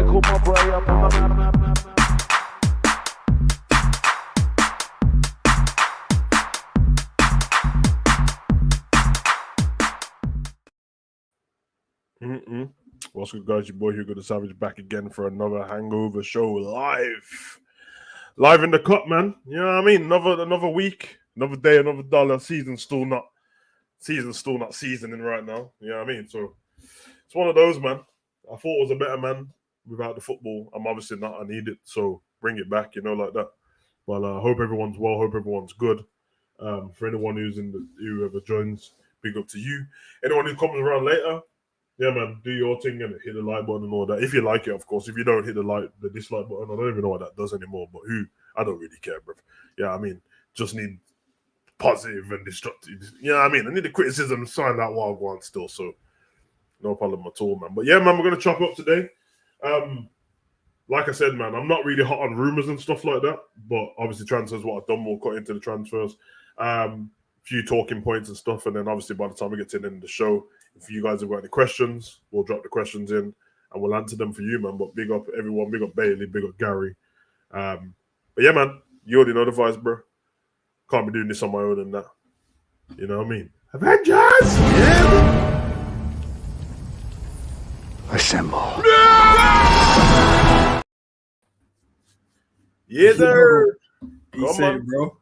come up right up on the map. What's good, guys? Your boy Hugo the Savage back again for another Hangover show live in the cup, man. You know what I mean? Another week, another day, another dollar. Season's still not seasoning right now. You know what I mean? So it's one of those, man. I thought it was a better man without the football. I'm obviously not. I need it, so bring it back. You know, like that. But I hope everyone's well. Hope everyone's good. For anyone whoever joins, big up to you. Anyone who comes around later. Yeah, man, do your thing and hit the like button and all that. If you like it, of course. If you don't, hit the dislike button. I don't even know what that does anymore, but I don't really care, bro. Yeah, I mean, just need positive and destructive. Yeah, I mean, I need the criticism, sign that wild one still, so no problem at all, man. But yeah, man, we're going to chop up today. Like I said, man, I'm not really hot on rumors and stuff like that, but obviously transfers, what I've done, we'll cut into the transfers. Few talking points and stuff, and then obviously by the time we get to the end of the show, if you guys have got any questions, we'll drop the questions in and we'll answer them for you, man. But big up everyone, big up Bailey, big up Gary. But yeah, man, you already know the vibes, bro. Can't be doing this on my own and that. You know what I mean? Avengers! Yeah! Assemble. Yeah, sir. You said it, bro.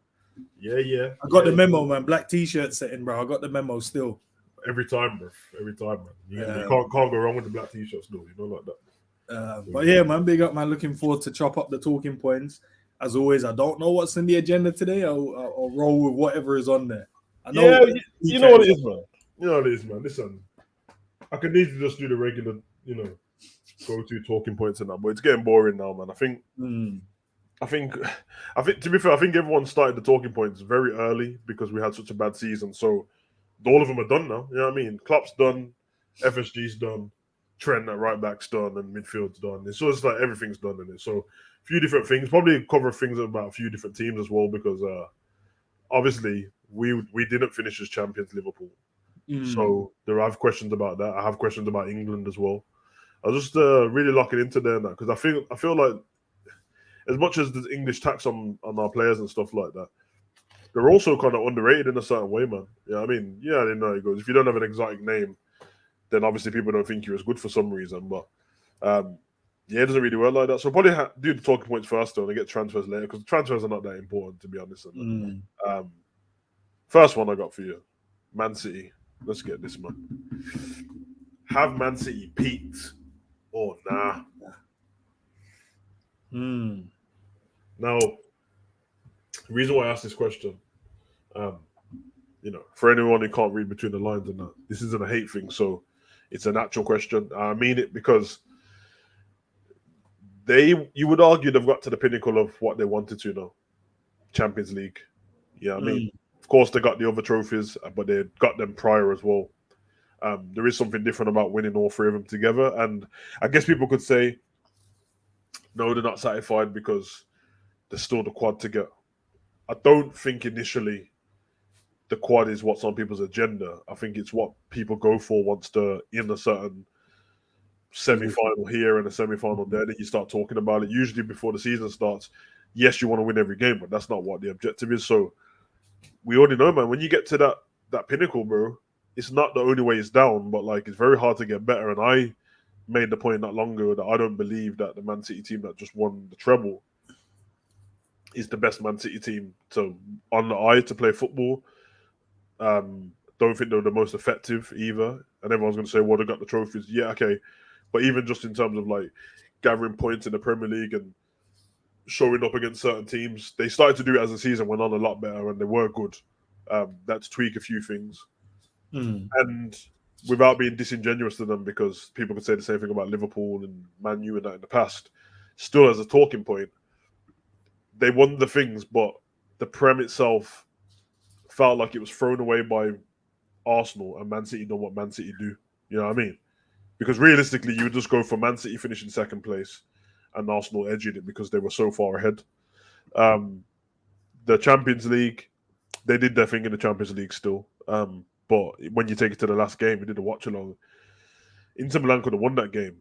Yeah. I got the memo, man. Black t-shirt setting, bro. I got the memo still. Every time, bro. Every time, man. You can't go wrong with the black t-shirts, though. You know, like that. But yeah, man, big up, man. Looking forward to chop up the talking points. As always, I don't know what's in the agenda today. I'll roll with whatever is on there. I know. Yeah, you know what it is, man. You know what it is, man. Listen, I could easily just do the regular, go-to talking points and that, but it's getting boring now, man. I think, to be fair, I think everyone started the talking points very early because we had such a bad season. So all of them are done now. You know what I mean? Klopp's done, FSG's done, Trent at right back's done, and midfield's done. So it's like everything's done in it. So a few different things, probably cover things about a few different teams as well because obviously we didn't finish as champions, Liverpool. So I have questions about that. I have questions about England as well. I was just really locking into there now because I feel like as much as the English tax on our players and stuff like that, they're also kind of underrated in a certain way, man. Yeah, I mean, I didn't know it goes. If you don't have an exotic name, then obviously people don't think you're as good for some reason. But it doesn't really work like that. So probably do the talking points first, though, and get transfers later because transfers are not that important, to be honest. First one I got for you, Man City. Let's get this, man. Have Man City peaked or nah? Now, the reason why I asked this question, for anyone who can't read between the lines and that, this isn't a hate thing, so it's an actual question. I mean it because you would argue they've got to the pinnacle of what they wanted to know. Champions League. Yeah, I mean, of course they got the other trophies, but they got them prior as well. There is something different about winning all three of them together, and I guess people could say, no, they're not satisfied because there's still the quad to get. I don't think initially the quad is what's on people's agenda. I think it's what people go for once they're in a certain semi-final here and a semi-final there that you start talking about it. Usually before the season starts, yes, you want to win every game, but that's not what the objective is. So we already know, man, when you get to that pinnacle, bro, it's not the only way it's down, but like it's very hard to get better. And I made the point not long ago that I don't believe that the Man City team that just won the treble is the best Man City team on the eye to play football. Don't think they're the most effective either. And everyone's going to say, well, they got the trophies. Yeah, okay. But even just in terms of like gathering points in the Premier League and showing up against certain teams, they started to do it as the season went on a lot better and they were good. That's tweak a few things. And without being disingenuous to them, because people could say the same thing about Liverpool and Man U and that in the past, still as a talking point, they won the things, but the Prem itself felt like it was thrown away by Arsenal and Man City done what Man City do. You know what I mean? Because realistically, you would just go for Man City finishing second place and Arsenal edging it because they were so far ahead. The Champions League, they did their thing in the Champions League still. But when you take it to the last game, we did a watch along. Inter Milan could have won that game.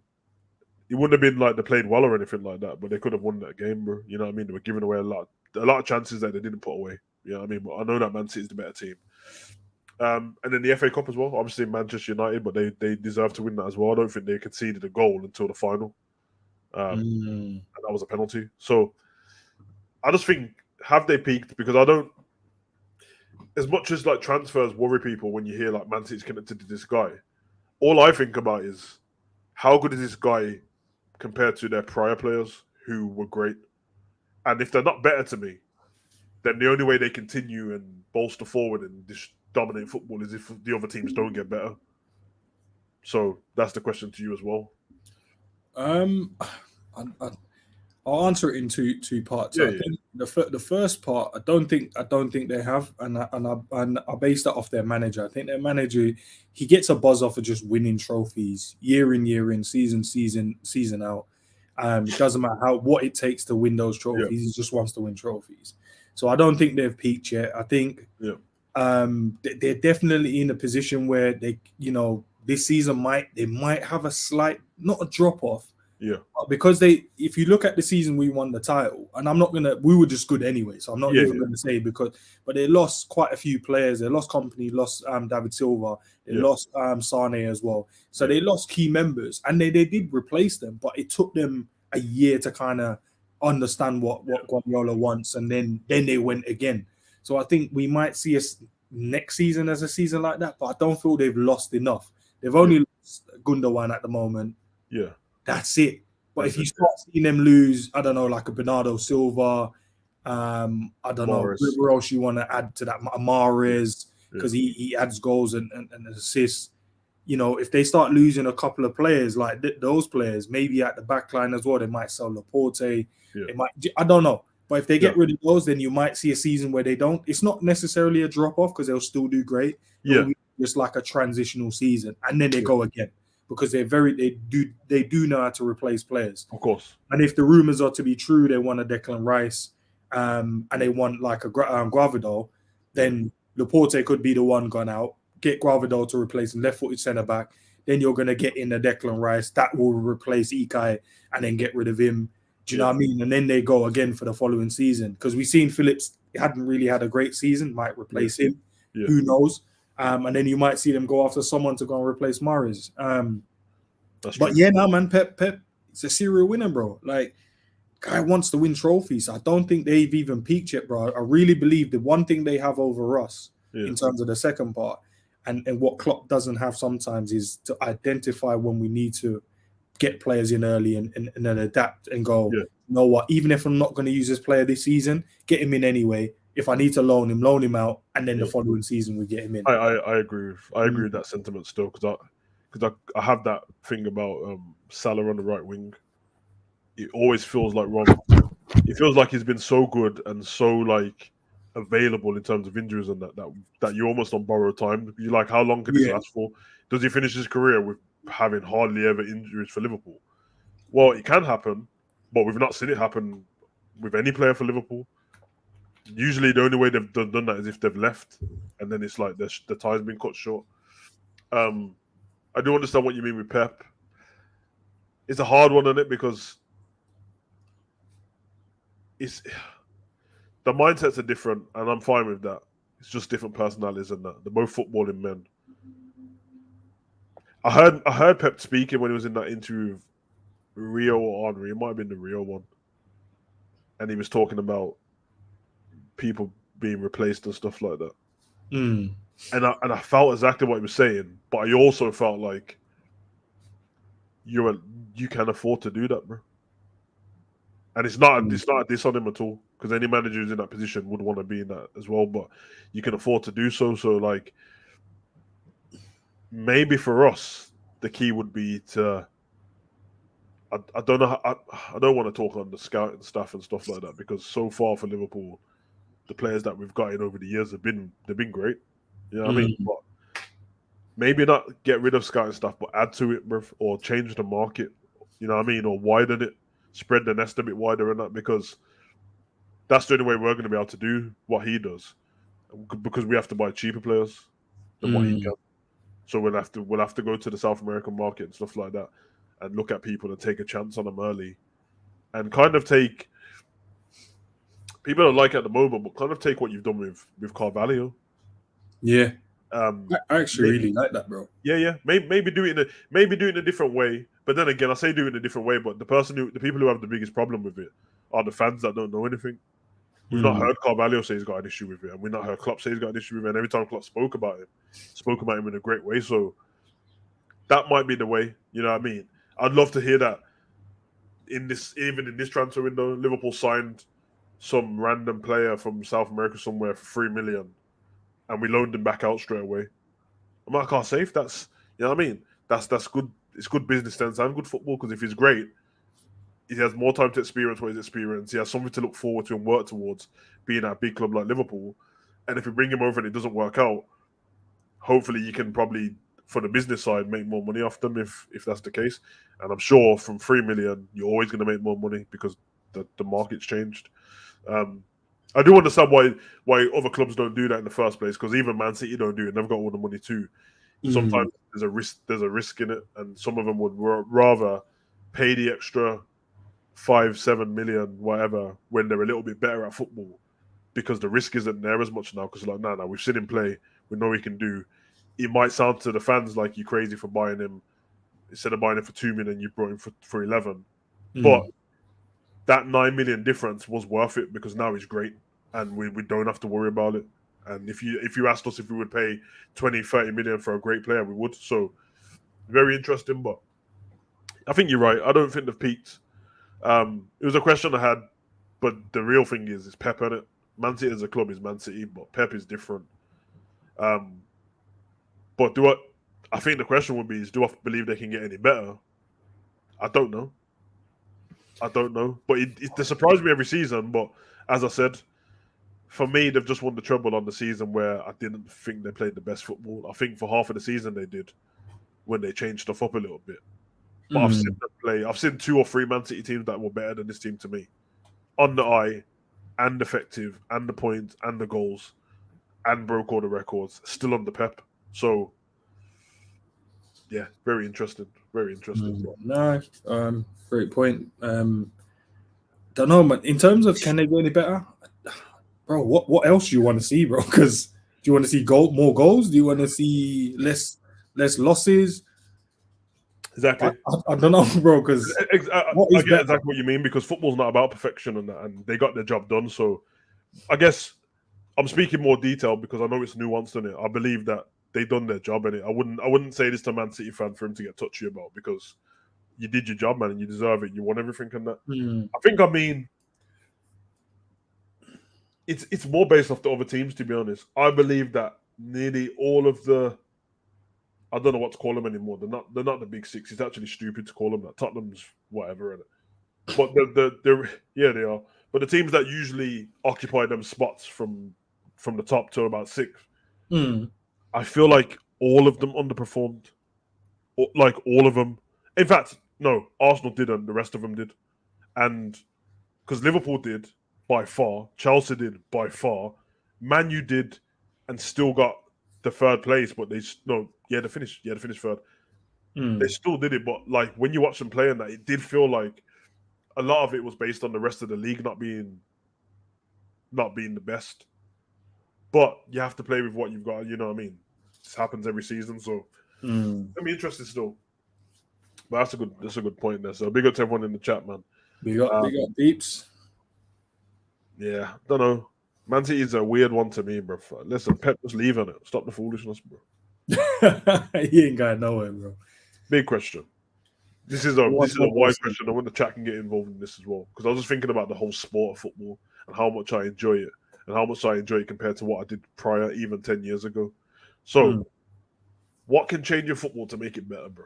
it wouldn't have been like they played well or anything like that, but they could have won that game, bro. You know what I mean? They were giving away a lot of chances that they didn't put away. You know what I mean? But I know that Man City is the better team. And then the FA Cup as well. Obviously Manchester United, but they deserve to win that as well. I don't think they conceded a goal until the final. And that was a penalty. So I just think, have they peaked? Because I don't, as much as like transfers worry people when you hear like Man City's connected to this guy, all I think about is how good is this guy compared to their prior players who were great? And if they're not better to me, then the only way they continue and bolster forward and just dominate football is if the other teams don't get better. So that's the question to you as well. I'll answer it in two parts. Yeah, I think the first part, I don't think they have, and I based that off their manager. I think their manager, he gets a buzz off of just winning trophies year in, season out. It doesn't matter what it takes to win those trophies. Yeah. He just wants to win trophies. So I don't think they've peaked yet. I think they're definitely in a position where they, this season they might have a slight, not a drop off. Yeah. Because if you look at the season we won the title, and we were just good anyway, so I'm not even going to say but they lost quite a few players. They lost Company, lost David Silva, they lost Sane as well. So they lost key members, and they did replace them, but it took them a year to kind of understand what Guardiola wants, and then they went again. So I think we might see us next season as a season like that, but I don't feel they've lost enough. They've only lost Gündogan at the moment. Yeah. That's it. But if you start seeing them lose, I don't know, like a Bernardo Silva, I don't know, whoever else you want to add to that, Mahrez, because he adds goals and assists. If they start losing a couple of players like those players, maybe at the back line as well, they might sell Laporte. They might, I don't know. But if they get rid of those, then you might see a season where they don't. It's not necessarily a drop off because they'll still do great. It'll be just like a transitional season, and then they go again. Because they do know how to replace players, of course. And if the rumors are to be true, they want a Declan Rice, and they want like a Gravado, then Laporte could be the one gone out. Get Gravado to replace him, left-footed centre back. Then you're gonna get in a Declan Rice that will replace Ilkay, and then get rid of him. Do you know what I mean? And then they go again for the following season because we've seen Phillips hadn't really had a great season. Might replace him. Yeah. Who knows? And then you might see them go after someone to go and replace Mahrez. But man, Pep, it's a serial winner, bro. Like, guy wants to win trophies. I don't think they've even peaked yet, bro. I really believe the one thing they have over us in terms of the second part and what Klopp doesn't have sometimes is to identify when we need to get players in early and then adapt and go, you know what, even if I'm not going to use this player this season, get him in anyway. If I need to loan him out, and then the following season we get him in. I agree with that sentiment still because I have that thing about Salah on the right wing. It always feels like wrong. It feels like he's been so good and so like available in terms of injuries and that you're almost on borrowed time. You're like, how long can this last for? Does he finish his career with having hardly ever injuries for Liverpool? Well, it can happen, but we've not seen it happen with any player for Liverpool. Usually the only way they've done that is if they've left, and then it's like the tie's been cut short. I do understand what you mean with Pep. It's a hard one, isn't it? Because the mindsets are different, and I'm fine with that. It's just different personalities and that. They're both footballing men. I heard Pep speaking when he was in that interview with Rio or Henry. It might have been the Rio one. And he was talking about people being replaced and stuff like that. And I felt exactly what he was saying, but I also felt like you can afford to do that, bro. And it's not a diss on him at all, because any manager who's in that position would want to be in that as well, but you can afford to do so. So like maybe for us the key would be to I don't know. I don't want to talk on the scouting staff and stuff like that, because so far for Liverpool, the players that we've got in over the years they've been great. You know what I mean? But maybe not get rid of scouting staff, but add to it, or change the market. You know what I mean? Or widen it, spread the nest a bit wider and that, because that's the only way we're going to be able to do what he does. Because we have to buy cheaper players than what he can. So we'll have to go to the South American market and stuff like that. and look at people and take a chance on them early, and kind of take. People don't like it at the moment, but kind of take what you've done with Carvalho. Yeah, I actually Maybe, really like that, bro. yeah. Maybe do it in a different way. But then again, I say do it in a different way. But the people who have the biggest problem with it are the fans that don't know anything. We've not heard Carvalho say he's got an issue with it, and we've not heard Klopp say he's got an issue with it. And every time Klopp spoke about him in a great way. So that might be the way. You know what I mean? I'd love to hear that even in this transfer window, Liverpool signed some random player from South America somewhere for $3 million, and we loaned him back out straight away. I'm like, I can't say if that's, you know what I mean? That's good. It's good business sense and good football, because if he's great, he has more time to experience what he's experienced. He has something to look forward to and work towards being at a big club like Liverpool. And if we bring him over and it doesn't work out, hopefully you can probably, for the business side, make more money off them if that's the case. And I'm sure from $3 million, you're always going to make more money because the market's changed. I do understand why other clubs don't do that in the first place, because even Man City don't do it. They've got all the money too. Sometimes there's a risk in it, and some of them would rather pay the extra 5-7 million, whatever, when they're a little bit better at football, because the risk isn't there as much now. Because no, we've seen him play, we know he can do. It might sound to the fans like you're crazy for buying him. Instead of buying him for 2 million, you brought him for 11. But that 9 million difference was worth it, because now he's great, and we don't have to worry about it. And if you asked us if we would pay 20-30 million for a great player, we would. So very interesting. But I think you're right. I don't think they've peaked. It was a question I had, but the real thing is Pep in it. Man City as a club is Man City, but Pep is different. But I think the question would be, do I believe they can get any better? I don't know. But they surprise me every season. But as I said, for me, they've just won the treble on the season where I didn't think they played the best football. I think for half of the season they did, when they changed stuff up a little bit. But I've seen them play. I've seen 2 or 3 Man City teams that were better than this team to me, on the eye, and effective, and the points, and the goals, and broke all the records, still on the Pep. So, yeah, very interesting. Very interesting. No, great point. Don't know, man. In terms of can they go any better, bro? What else do you want to see, bro? Because do you want to see more goals? Do you want to see less losses? Exactly. I don't know, bro. Because I get exactly what you mean, because football's not about perfection and they got their job done. So I guess I'm speaking more detail because I know it's nuanced in it. I believe that they done their job in it. I wouldn't say this to a Man City fan for him to get touchy about, because you did your job, man, and you deserve it. You won everything in that. I mean, it's more based off the other teams, to be honest. I believe that nearly all of the, I don't know what to call them anymore. They're not the big six. It's actually stupid to call them that. Tottenham's whatever, but they are. But the teams that usually occupy them spots from the top to about 6, I feel like all of them underperformed. Like all of them. In fact, no, Arsenal didn't. The rest of them did. And because Liverpool did by far, Chelsea did by far, Man U did, and still got the 3rd place. But they finished 3rd. They still did it. But like when you watch them play, and that, it did feel like a lot of it was based on the rest of the league not being the best. But you have to play with what you've got. You know what I mean? This happens every season, so it'll be interesting still. But that's a good point there. So big up to everyone in the chat, man. We got peeps. Yeah, don't know. Man City is a weird one to me, bro. Listen, Pep was leaving it. Stop the foolishness, bro. He ain't going nowhere, bro. Big question. This is a wide question. I want the chat can get involved in this as well, because I was just thinking about the whole sport of football and how much I enjoy it, and how much I enjoy it compared to what I did prior, even 10 years ago. So, what can change your football to make it better, bro?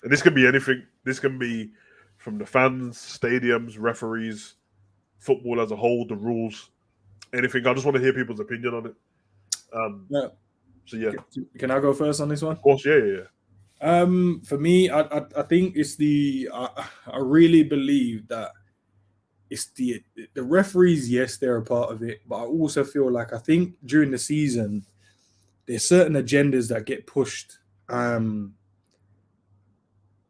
And this can be anything. This can be from the fans, stadiums, referees, football as a whole, the rules, anything. I just want to hear people's opinion on it. Yeah. So yeah. Can I go first on this one? Of course, yeah. For me, I think it's I really believe that it's the referees. Yes, they're a part of it, but I also feel like I think during the season there's certain agendas that get pushed.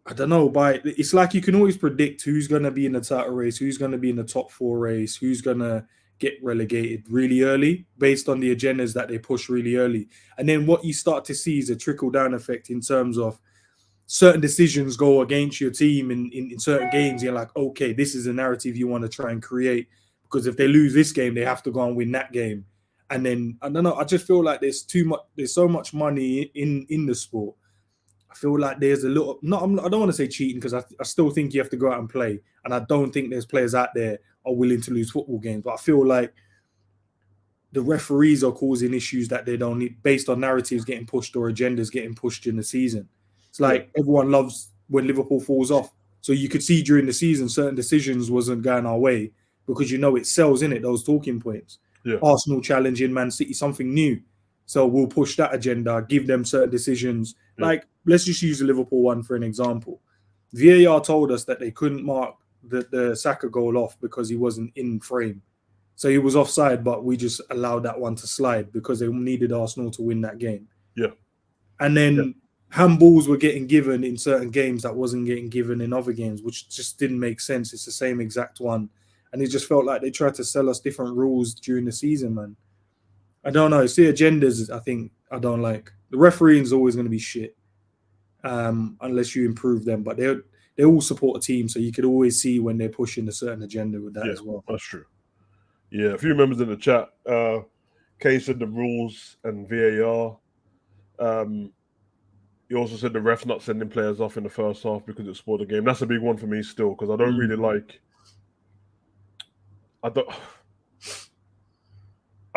I don't know, but it's like you can always predict who's going to be in the title race, who's going to be in the top 4 race, who's going to get relegated really early based on the agendas that they push really early. And then what you start to see is a trickle down effect in terms of certain decisions go against your team in certain games. You're like, okay, this is a narrative you want to try and create, because if they lose this game, they have to go and win that game. And then, I don't know, I just feel like there's so much money in the sport. I feel like there's a little, I don't want to say cheating, because I still think you have to go out and play. And I don't think there's players out there are willing to lose football games. But I feel like the referees are causing issues that they don't need based on narratives getting pushed or agendas getting pushed in the season. It's like everyone loves when Liverpool falls off. So you could see during the season, certain decisions wasn't going our way because, it sells in it, those talking points. Yeah. Arsenal challenging Man City, something new. So we'll push that agenda, give them certain decisions. Yeah. Like, let's just use the Liverpool one for an example. VAR told us that they couldn't mark the Saka goal off because he wasn't in frame. So he was offside, but we just allowed that one to slide because they needed Arsenal to win that game. Yeah. And then handballs were getting given in certain games that wasn't getting given in other games, which just didn't make sense. It's the same exact one. And it just felt like they tried to sell us different rules during the season, man. I don't know. It's the agendas, I think, I don't like. The refereeing is always going to be shit unless you improve them. But they all support a team, so you could always see when they're pushing a certain agenda with that as well. That's true. Yeah, a few members in the chat. Kay said the rules and VAR. He also said the ref not sending players off in the first half because it spoiled the game. That's a big one for me still, because I don't really like. I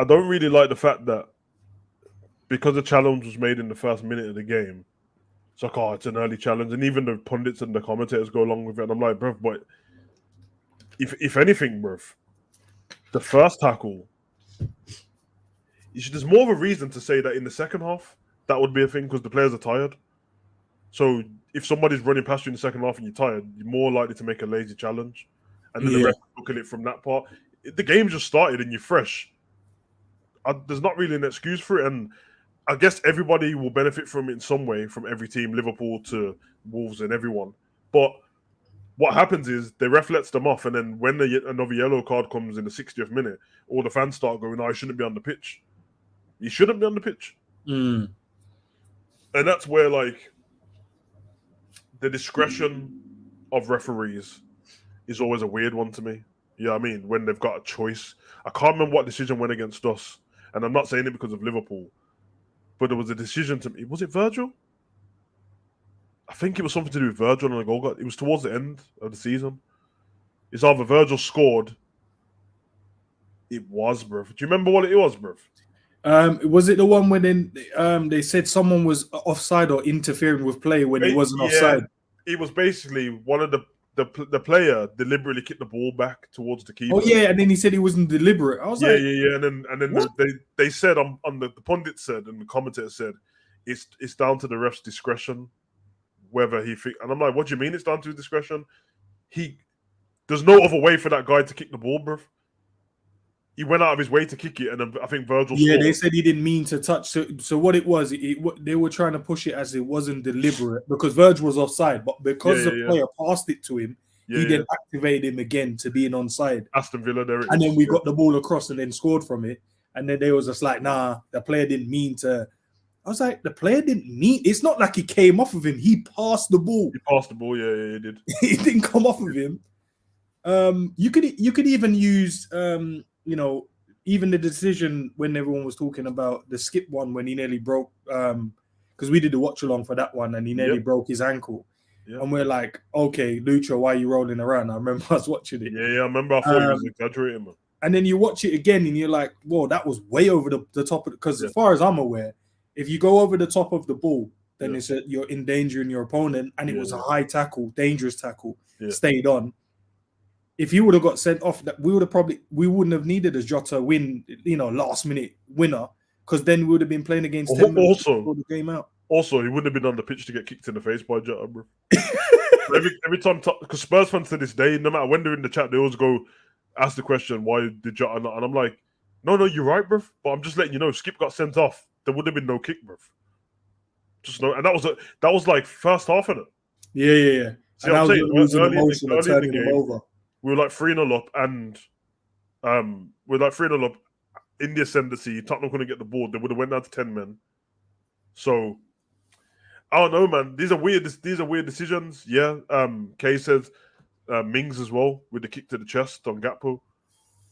don't really like the fact that because the challenge was made in the first minute of the game, it's like, oh, it's an early challenge, and even the pundits and the commentators go along with it. And I'm like, bruv, but if anything, bruv, the first tackle, there's more of a reason to say that in the second half that would be a thing because the players are tired. So if somebody's running past you in the second half and you're tired, you're more likely to make a lazy challenge. And then the ref look at it from that part. The game just started and you're fresh. There's not really an excuse for it. And I guess everybody will benefit from it in some way, from every team, Liverpool to Wolves and everyone. But what happens is the ref lets them off. And then when another yellow card comes in the 60th minute, all the fans start going, I shouldn't be on the pitch. You shouldn't be on the pitch. Mm. And that's where, like, the discretion of referees is always a weird one to me. You know what I mean? When they've got a choice. I can't remember what decision went against us. And I'm not saying it because of Liverpool. But there was a decision to me. Was it Virgil? I think it was something to do with Virgil and a goal. It was towards the end of the season. It's either Virgil scored. It was, bruv. Do you remember what it was, bruv? Was it the one when they said someone was offside or interfering with play when he wasn't offside? It was basically one of the player deliberately kicked the ball back towards the keeper. Oh yeah, and then he said he wasn't deliberate. I was like, and then they said on the pundit said and the commentator said it's down to the ref's discretion whether he think. And I'm like, what do you mean it's down to his discretion? There's no other way for that guy to kick the ball, bruv. He went out of his way to kick it, and then I think Virgil. Yeah, scored. they said he didn't mean to touch. So what it was, they were trying to push it as it wasn't deliberate because Virgil was offside, but because the player passed it to him, he then activated him again to being onside. Aston Villa, and then we got the ball across and then scored from it. And then they was just like, nah, the player didn't mean to. I was like, the player didn't mean. It's not like he came off of him. He passed the ball. He passed the ball. Yeah, he did. He didn't come off of him. You could even use even the decision when everyone was talking about the skip one when he nearly broke because we did the watch along for that one and he nearly broke his ankle. Yep. And we're like, okay, Lucho, why are you rolling around? I remember I was watching it. Yeah, I remember. I thought he was exaggerating, man. And then you watch it again and you're like, whoa, that was way over the top of it. Because as far as I'm aware, if you go over the top of the ball, then you're endangering your opponent. And it was a high tackle, dangerous tackle, stayed on. If he would have got sent off, that we wouldn't have needed a Jota win, last minute winner, because then we would have been playing against 10 minutes before the game out. Also, he wouldn't have been on the pitch to get kicked in the face by Jota, bro. every time, because Spurs fans to this day, no matter when they're in the chat, they always go ask the question, why did Jota not? And I'm like, no, you're right, bro. But I'm just letting you know, Skip got sent off. There would have been no kick, bro. Just no, and that was like first half of it. Yeah. See, And I I'm was saying losing early emotion of in the turning them game, over. we were like 3-0 up, and we're like 3-0 up in the ascendancy. Tottenham couldn't get the ball. They would have went down to 10 men. So I don't know, man. These are weird decisions. Yeah. Kay says Mings as well with the kick to the chest on Gakpo.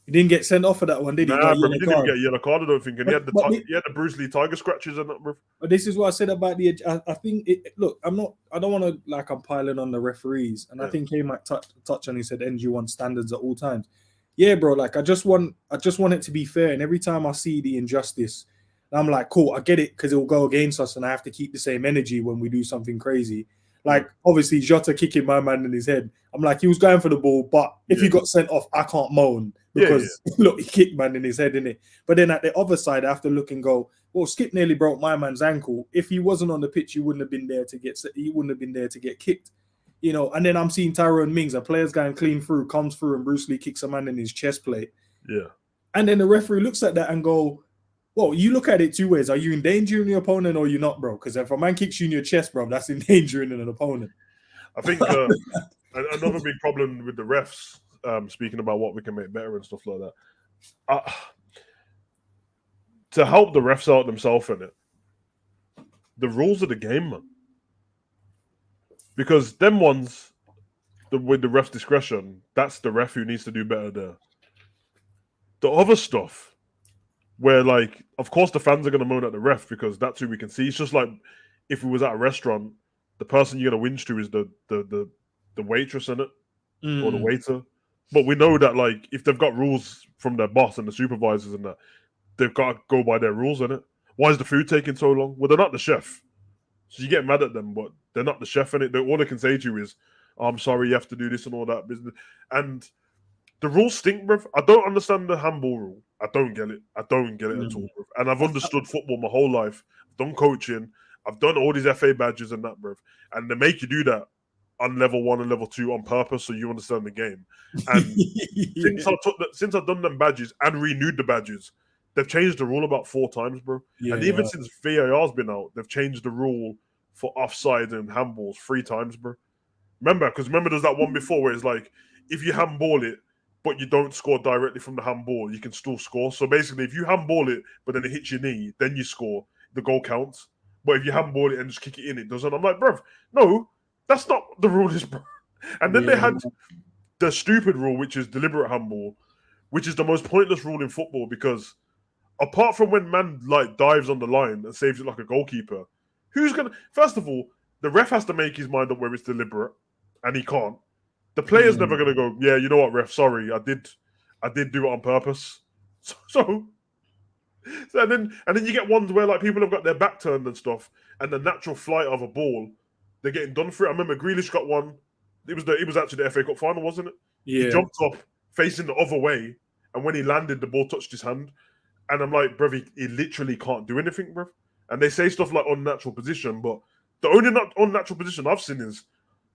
He didn't get sent off for that one, did he? He got Nah, a bro, yellow he didn't even card. get a yellow card, I don't think. And he had But the Bruce Lee tiger scratches and that, bro. But this is what I said about the. I think. Look, I don't want to like I'm piling on the referees, and I think he might touch on. He said NG1 standards at all times. Yeah, bro. Like I just want it to be fair. And every time I see the injustice, I'm like, cool, I get it because it will go against us, and I have to keep the same energy when we do something crazy. Like obviously Jota kicking my man in his head. I'm like, he was going for the ball, but if he got sent off, I can't moan because look, he kicked man in his head, innit? But then at the other side, I have to look and go, well, Skip nearly broke my man's ankle. If he wasn't on the pitch, he wouldn't have been there to get kicked. You know, and then I'm seeing Tyrone Mings, a player's going clean through, comes through, and Bruce Lee kicks a man in his chest plate. Yeah. And then the referee looks at that and go, well, you look at it two ways. Are you endangering your opponent or you're not, bro? Because if a man kicks you in your chest, bro, that's endangering an opponent. I think another big problem with the refs, speaking about what we can make better and stuff like that, to help the refs out themselves in it, the rules of the game, man. Because them ones, with the ref's discretion, that's the ref who needs to do better there. The other stuff, where like, of course the fans are going to moan at the ref because that's who we can see. It's just like if we was at a restaurant, the person you're going to whinge to is the waitress in it or the waiter. But we know that like if they've got rules from their boss and the supervisors and that, they've got to go by their rules in it. Why is the food taking so long? Well, they're not the chef. So you get mad at them, but they're not the chef in it. All they can say to you is, oh, I'm sorry, you have to do this and all that business. And the rules stink, bruv. I don't understand the handball rule. I don't get it. I don't get it at all, bruv. And I've understood football my whole life. I've done coaching. I've done all these FA badges and that, bruv. And they make you do that on level 1 and level 2 on purpose so you understand the game. And since I've done them badges and renewed the badges, they've changed the rule about 4 times, bro. And even since VAR's been out, they've changed the rule for offside and handballs 3 times, bro. Remember there's that one before where it's like, if you handball it, but you don't score directly from the handball, you can still score. So basically, if you handball it, but then it hits your knee, then you score, the goal counts. But if you handball it and just kick it in, it doesn't. I'm like, bruv, no, that's not what the rule is, bro. And then they had the stupid rule, which is deliberate handball, which is the most pointless rule in football because apart from when man like dives on the line and saves it like a goalkeeper, who's gonna? First of all, the ref has to make his mind up where it's deliberate, and he can't. The player's never gonna go, yeah, you know what, ref? Sorry, I did do it on purpose. So and then you get ones where like people have got their back turned and stuff, and the natural flight of a ball, they're getting done for it. I remember Grealish got one. It was actually the FA Cup final, wasn't it? Yeah. He jumped up facing the other way, and when he landed, the ball touched his hand. And I'm like, bruv, he literally can't do anything, bruv. And they say stuff like unnatural position, but the only not unnatural position I've seen is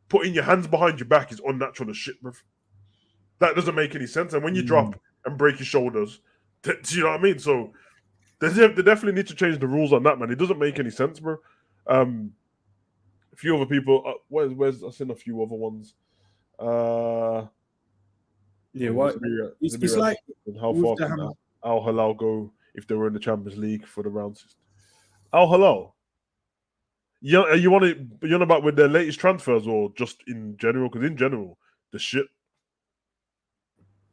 putting your hands behind your back is unnatural as shit, bruv. That doesn't make any sense. And when you drop and break your shoulders, do you know what I mean? So they definitely need to change the rules on that, man. It doesn't make any sense, bro. A few other people. Where's I've seen a few other ones. What? It's like how far can Al Hilal go if they were in the Champions League for the round system? Al Hilal. You on about with their latest transfers or just in general? Because in general, the shit.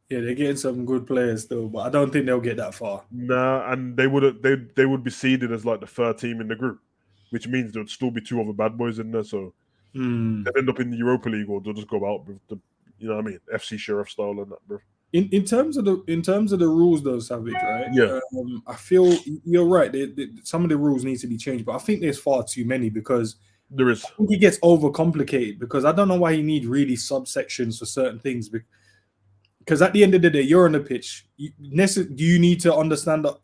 Yeah, they're getting some good players still, but I don't think they'll get that far. Nah, and they would be seeded as like the 3rd team in the group, which means there would still be 2 other bad boys in there. So they'll end up in the Europa League or they'll just go out with the, you know what I mean, FC Sheriff style and that, bro. In terms of the rules, though, Savage, right? Yeah. I feel you're right. Some of the rules need to be changed, but I think there's far too many because there is. I think it gets overcomplicated because I don't know why you need really subsections for certain things. Because at the end of the day, you're on the pitch. You need to understand that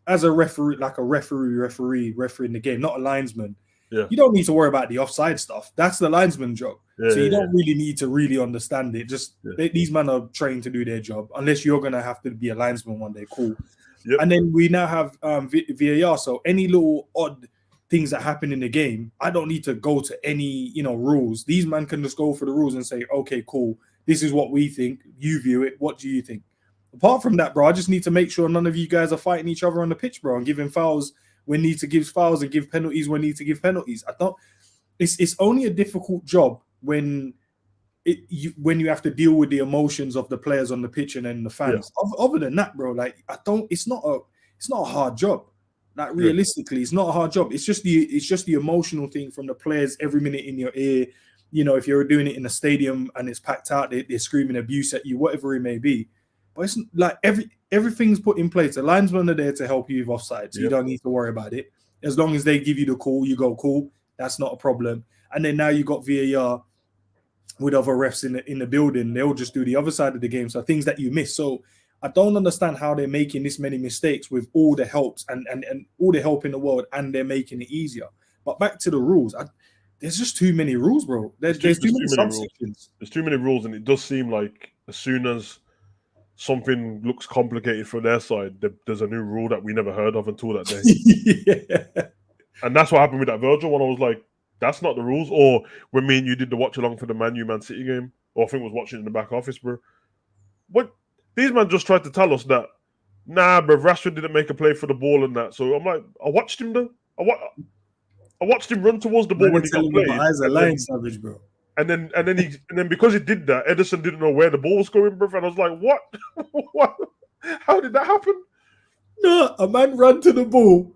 as a referee, like a referee in the game, not a linesman. Yeah. You don't need to worry about the offside stuff. That's the linesman's job. Yeah, so you don't really need to really understand it. Just these men are trained to do their job. Unless you're going to have to be a linesman one day, cool. Yep. And then we now have VAR. So any little odd things that happen in the game, I don't need to go to any, rules. These men can just go for the rules and say, okay, cool. This is what we think. You view it. What do you think? Apart from that, bro, I just need to make sure none of you guys are fighting each other on the pitch, bro, and giving fouls when need to give fouls and give penalties when need to give penalties. It's only a difficult job when you have to deal with the emotions of the players on the pitch and then the fans. Yeah. Other than that, bro, like it's not a hard job. Like realistically, it's not a hard job. It's just the emotional thing from the players every minute in your ear. If you're doing it in a stadium and it's packed out, they're screaming abuse at you, whatever it may be. But it's like everything's put in place. The linesmen are there to help you with offside, so you don't need to worry about it. As long as they give you the call, you go, cool. That's not a problem. And then now you got VAR with other refs in the building. They'll just do the other side of the game. So things that you miss. So I don't understand how they're making this many mistakes with all the helps and all the help in the world, and they're making it easier. But back to the rules. There's just too many rules, bro. There's too many subsections. There's too many rules, and it does seem like as soon as something looks complicated from their side, there's a new rule that we never heard of until that day. Yeah. And that's what happened with that Virgil one. I was like, that's not the rules. Or when me and you did the watch along for the Man City game, or I think I was watching in the back office, bro. What? These men just tried to tell us that, nah, bro, Rashford didn't make a play for the ball and that. So I'm like, I watched him though. I watched him run towards the ball when he got played. My eyes are lying, savage, bro. And then because he did that, Edison didn't know where the ball was going, bro. And I was like, what? What? How did that happen? No, a man ran to the ball,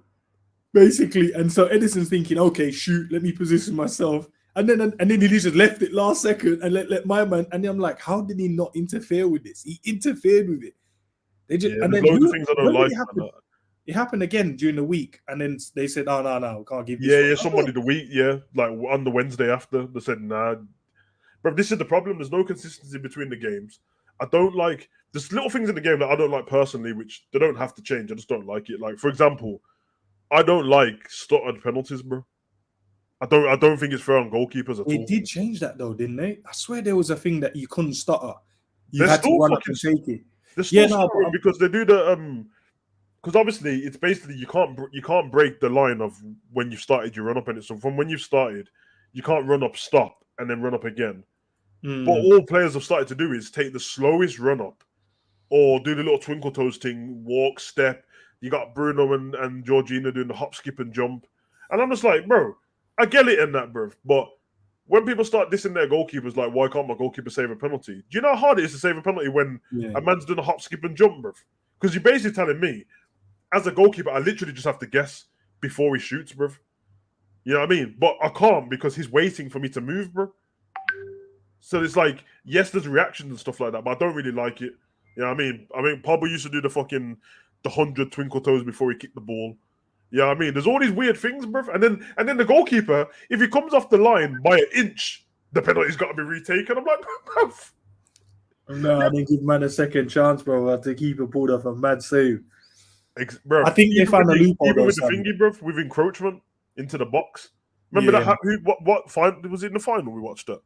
basically, and so Edison's thinking, okay, shoot, let me position myself. And then he just left it last second and let my man. And I'm like, how did he not interfere with this? He interfered with it. They just and then loads of things I don't like. It happened again during the week, and then they said, "Oh no, we can't give." This somebody the week, like on the Wednesday after, they said, "Nah." But this is the problem. There's no consistency between the games. I don't like. There's little things in the game that I don't like personally, which they don't have to change. I just don't like it. Like for example, I don't like stuttered penalties, bro. I don't think it's fair on goalkeepers at all. They did change that though, didn't they? I swear there was a thing that you couldn't stutter. You had to run up and shake it. Because they do the because obviously it's basically you can't break the line of when you started you run up, and it's so from when you started you can't run up, stop, and then run up again. But all players have started to do is take the slowest run up, or do the little twinkle toes thing, walk, step. You got Bruno and Georgina doing the hop, skip, and jump, and I'm just like, bro, I get it in that, bro. But when people start dissing their goalkeepers, like, why can't my goalkeeper save a penalty? Do you know how hard it is to save a penalty when a man's doing a hop, skip, and jump, bro? Because you're basically telling me, as a goalkeeper, I literally just have to guess before he shoots, bro. You know what I mean? But I can't because he's waiting for me to move, bro. So it's like, yes, there's reactions and stuff like that, but I don't really like it. You know what I mean? Pablo used to do the 100 twinkle toes before he kicked the ball. You know what I mean? There's all these weird things, bro. And then the goalkeeper, if he comes off the line by an inch, the penalty's got to be retaken. I'm like, bro. No, I didn't give man a second chance, bro. The keeper pulled off a mad save. Bro, I think they found a loophole. Even with the thingy, bro, with encroachment into the box. Remember that? What final was it in the final? We watched it.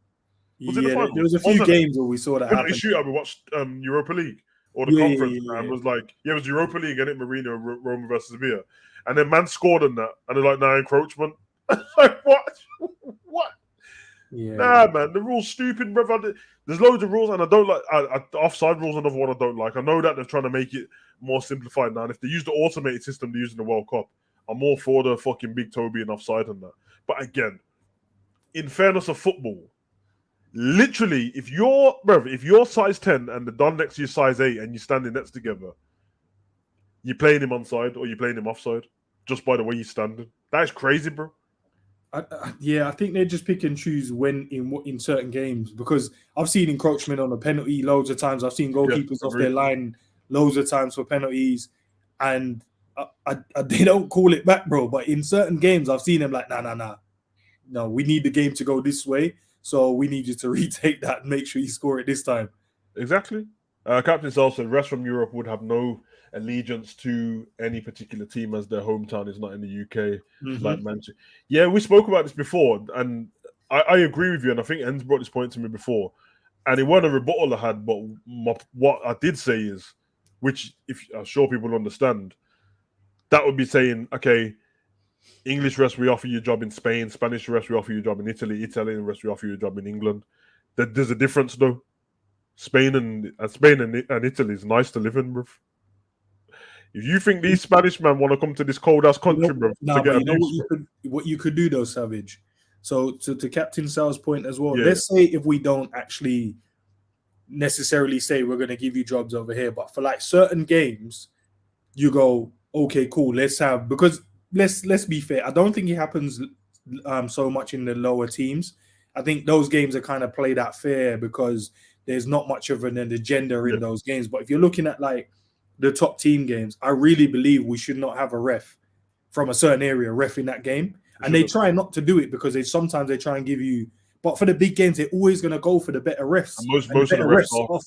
Was it the final? There was a few games where we saw that happen. Shootout, we watched Europa League or the conference, and was like, it was Europa League, and it Marino, Roma versus Sevilla, and then man scored on that, and they're like, nah, encroachment. Like what? What? Yeah. Nah, man, the rule's stupid, bro. There's loads of rules, and I don't like offside rules. Another one I don't like. I know that they're trying to make it more simplified now. And if they use the automated system they use in the World Cup, I'm all for the fucking big toe being offside and that. But again, in fairness of football, literally, if you're size 10 and the Don next to you size 8 and you're standing next together, you're playing him onside or you're playing him offside just by the way you're standing. That is crazy, bro. I think they just pick and choose when in certain games, because I've seen encroachment on a penalty loads of times. I've seen goalkeepers off their line loads of times for penalties, and they don't call it back, bro. But in certain games, I've seen them like, no, we need the game to go this way, so we need you to retake that and make sure you score it this time. Exactly. Captain Sal said, rest from Europe would have no allegiance to any particular team as their hometown is not in the UK, like Manchester. Yeah, we spoke about this before, and I agree with you, and I think Enz brought this point to me before, and it wasn't a rebuttal I had, but what I did say is, which if I'm sure people understand, that would be saying, okay, English refs, we offer you a job in Spain. Spanish refs, we offer you a job in Italy. Italian refs, we offer you a job in England. There's a difference though. Spain and Italy is nice to live in, bro. If you think these Spanish men want to come to this cold ass country, bro, to get abused, what you could do though, Savage. So to Captain Sal's point as well, Yeah. let's say if we don't actually necessarily say we're going to give you jobs over here, but for like certain games, you go, okay, cool, let's have, because let's be fair, I don't think it happens so much in the lower teams. I think those games are kind of played out fair because there's not much of an agenda in those games. But if you're looking at like the top team games, I really believe we should not have a ref from a certain area ref in that game. And they try not to do it because sometimes they try and give you, but for the big games, they're always going to go for the better refs. And most of the refs are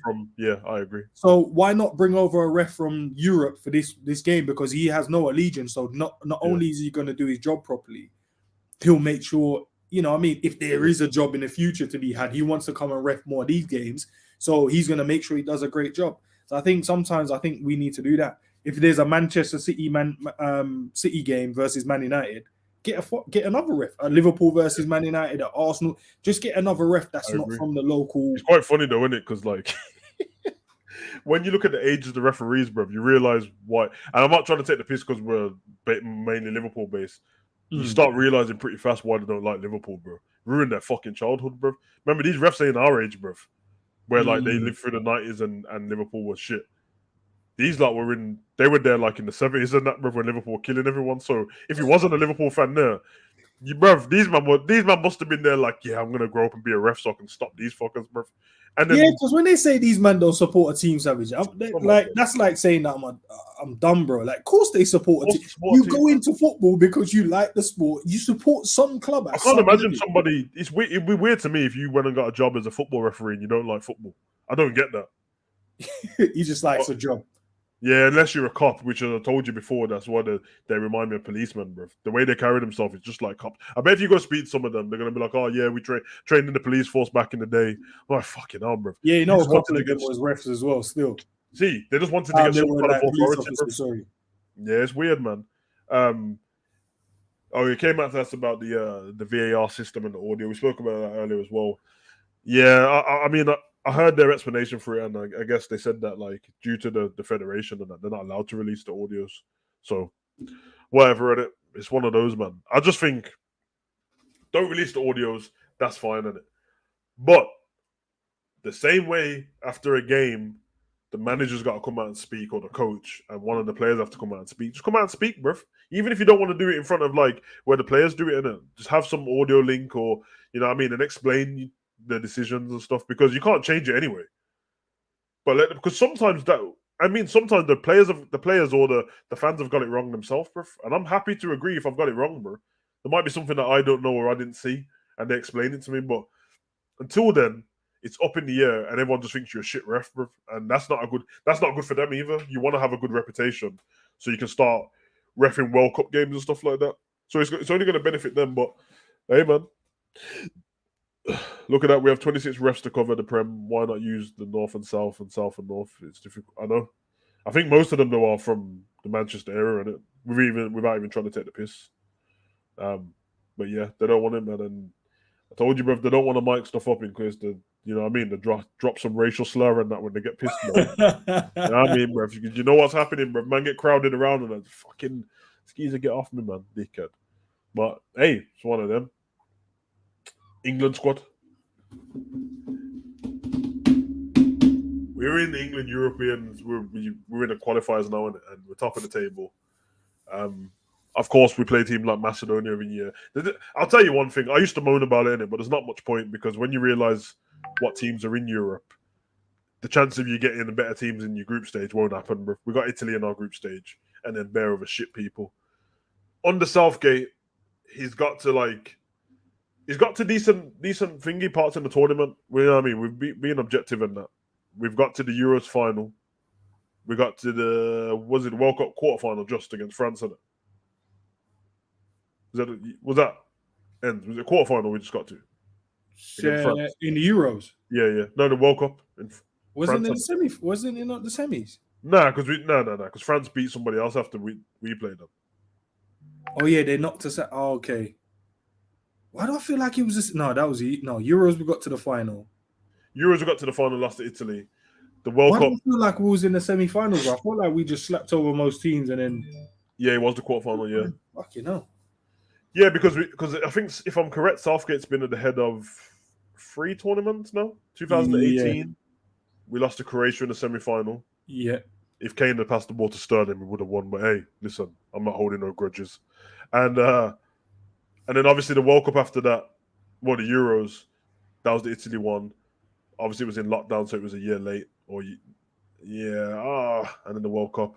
from, I agree. So why not bring over a ref from Europe for this game? Because he has no allegiance. So not only is he going to do his job properly, he'll make sure, you know what I mean, if there is a job in the future to be had, he wants to come and ref more of these games. So he's going to make sure he does a great job. So I think we need to do that. If there's a Manchester City City game versus Man United, get another ref. A Liverpool versus Man United, at Arsenal, just get another ref that's not from the local. It's quite funny though, isn't it? Because like when you look at the age of the referees, bro, you realize why. And I'm not trying to take the piss because we're mainly Liverpool based. You start realizing pretty fast why they don't like Liverpool, bro. Ruined their fucking childhood, bro. Remember, these refs ain't our age, bro. Where like they lived through the 90s and Liverpool was shit. These like they were there like in the 70s and that, bro, when Liverpool were killing everyone. So if you wasn't a Liverpool fan there, these man must have been there like, yeah, I'm gonna grow up and be a ref so I can stop these fuckers, bro. And then, because when they say these men don't support a team, Savage, that's like saying that I'm dumb, bro. Like, of course they support a team. You go into football because you like the sport. You support some club. I can't imagine somebody. It'd be weird to me if you went and got a job as a football referee and you don't like football. I don't get that. He just likes a job. Yeah, unless you're a cop, which as I told you before, that's why they remind me of policemen, bro. The way they carry themselves is just like cops. I bet if you go speak to some of them, they're gonna be like, "Oh yeah, we trained in the police force back in the day." I'm like, fucking hell, bro. Yeah, you know, a couple of them was refs as well. Still, see, they just wanted to get some kind of authority. Sorry. Yeah, it's weird, man. You came out to us about the VAR system and the audio. We spoke about that earlier as well. Yeah, I mean. I heard their explanation for it, and I guess they said that like due to the federation and that they're not allowed to release the audios. So whatever, it's one of those, man. I just think don't release the audios. That's fine, innit? But the same way after a game, the manager's got to come out and speak, or the coach, and one of the players have to come out and speak. Just come out and speak, bruv. Even if you don't want to do it in front of like where the players do it, innit? Just have some audio link, or you know what I mean, and explain the decisions and stuff, because you can't change it anyway. But because sometimes sometimes the players or the fans have got it wrong themselves, bro. And I'm happy to agree if I've got it wrong, bro. There might be something that I don't know or I didn't see, and they explain it to me. But until then, it's up in the air, and everyone just thinks you're a shit ref, bro. And that's not good for them either. You want to have a good reputation so you can start reffing World Cup games and stuff like that. So it's only going to benefit them. But hey, man. Look at that. We have 26 refs to cover the Prem. Why not use the North and South and South and North? It's difficult. I know. I think most of them though are from the Manchester area, and without even trying to take the piss. But yeah, they don't want it, man. And I told you, bro, they don't want to mic stuff up in case you know what I mean, they drop some racial slur and that when they get pissed. You know what I mean, bro? You know what's happening, bro? Man, get crowded around and fucking skeezer, get off me, man, dickhead. But hey, it's one of them. England squad. We're in the England Europeans. We're in the qualifiers now, and we're top of the table. Of course, we play teams like Macedonia every year. I'll tell you one thing. I used to moan about it, but there's not much point, because when you realise what teams are in Europe, the chance of you getting the better teams in your group stage won't happen. We got Italy in our group stage, and then bear over shit people. Under Southgate, he's got to decent thingy parts in the tournament. You know what I mean? We've been objective in that. We've got to the Euros final. We got to the World Cup quarterfinal just against France, isn't it? Was it quarterfinal we just got to? In the Euros. Yeah. No, the World Cup. Wasn't it not the semis? Nah, because France beat somebody else after we played them. Oh yeah, they knocked us out. Oh, okay. Why do I feel like it was just no? That was no Euros. We got to the final. Euros we got to the final, lost to Italy. The World Why Cup, do I feel like we was in the semi-finals? Bro? I felt like we just slapped over most teams and then yeah, it was the quarterfinal. Yeah, fucking hell. yeah, because I think if I'm correct, Southgate's been at the head of 3 tournaments now. 2018, we lost to Croatia in the semi-final. Yeah. If Kane had passed the ball to Sterling, we would have won. But hey, listen, I'm not holding no grudges. And then obviously the World Cup after that, well, the Euros, that was the Italy one. Obviously it was in lockdown, so it was a year late. And then the World Cup.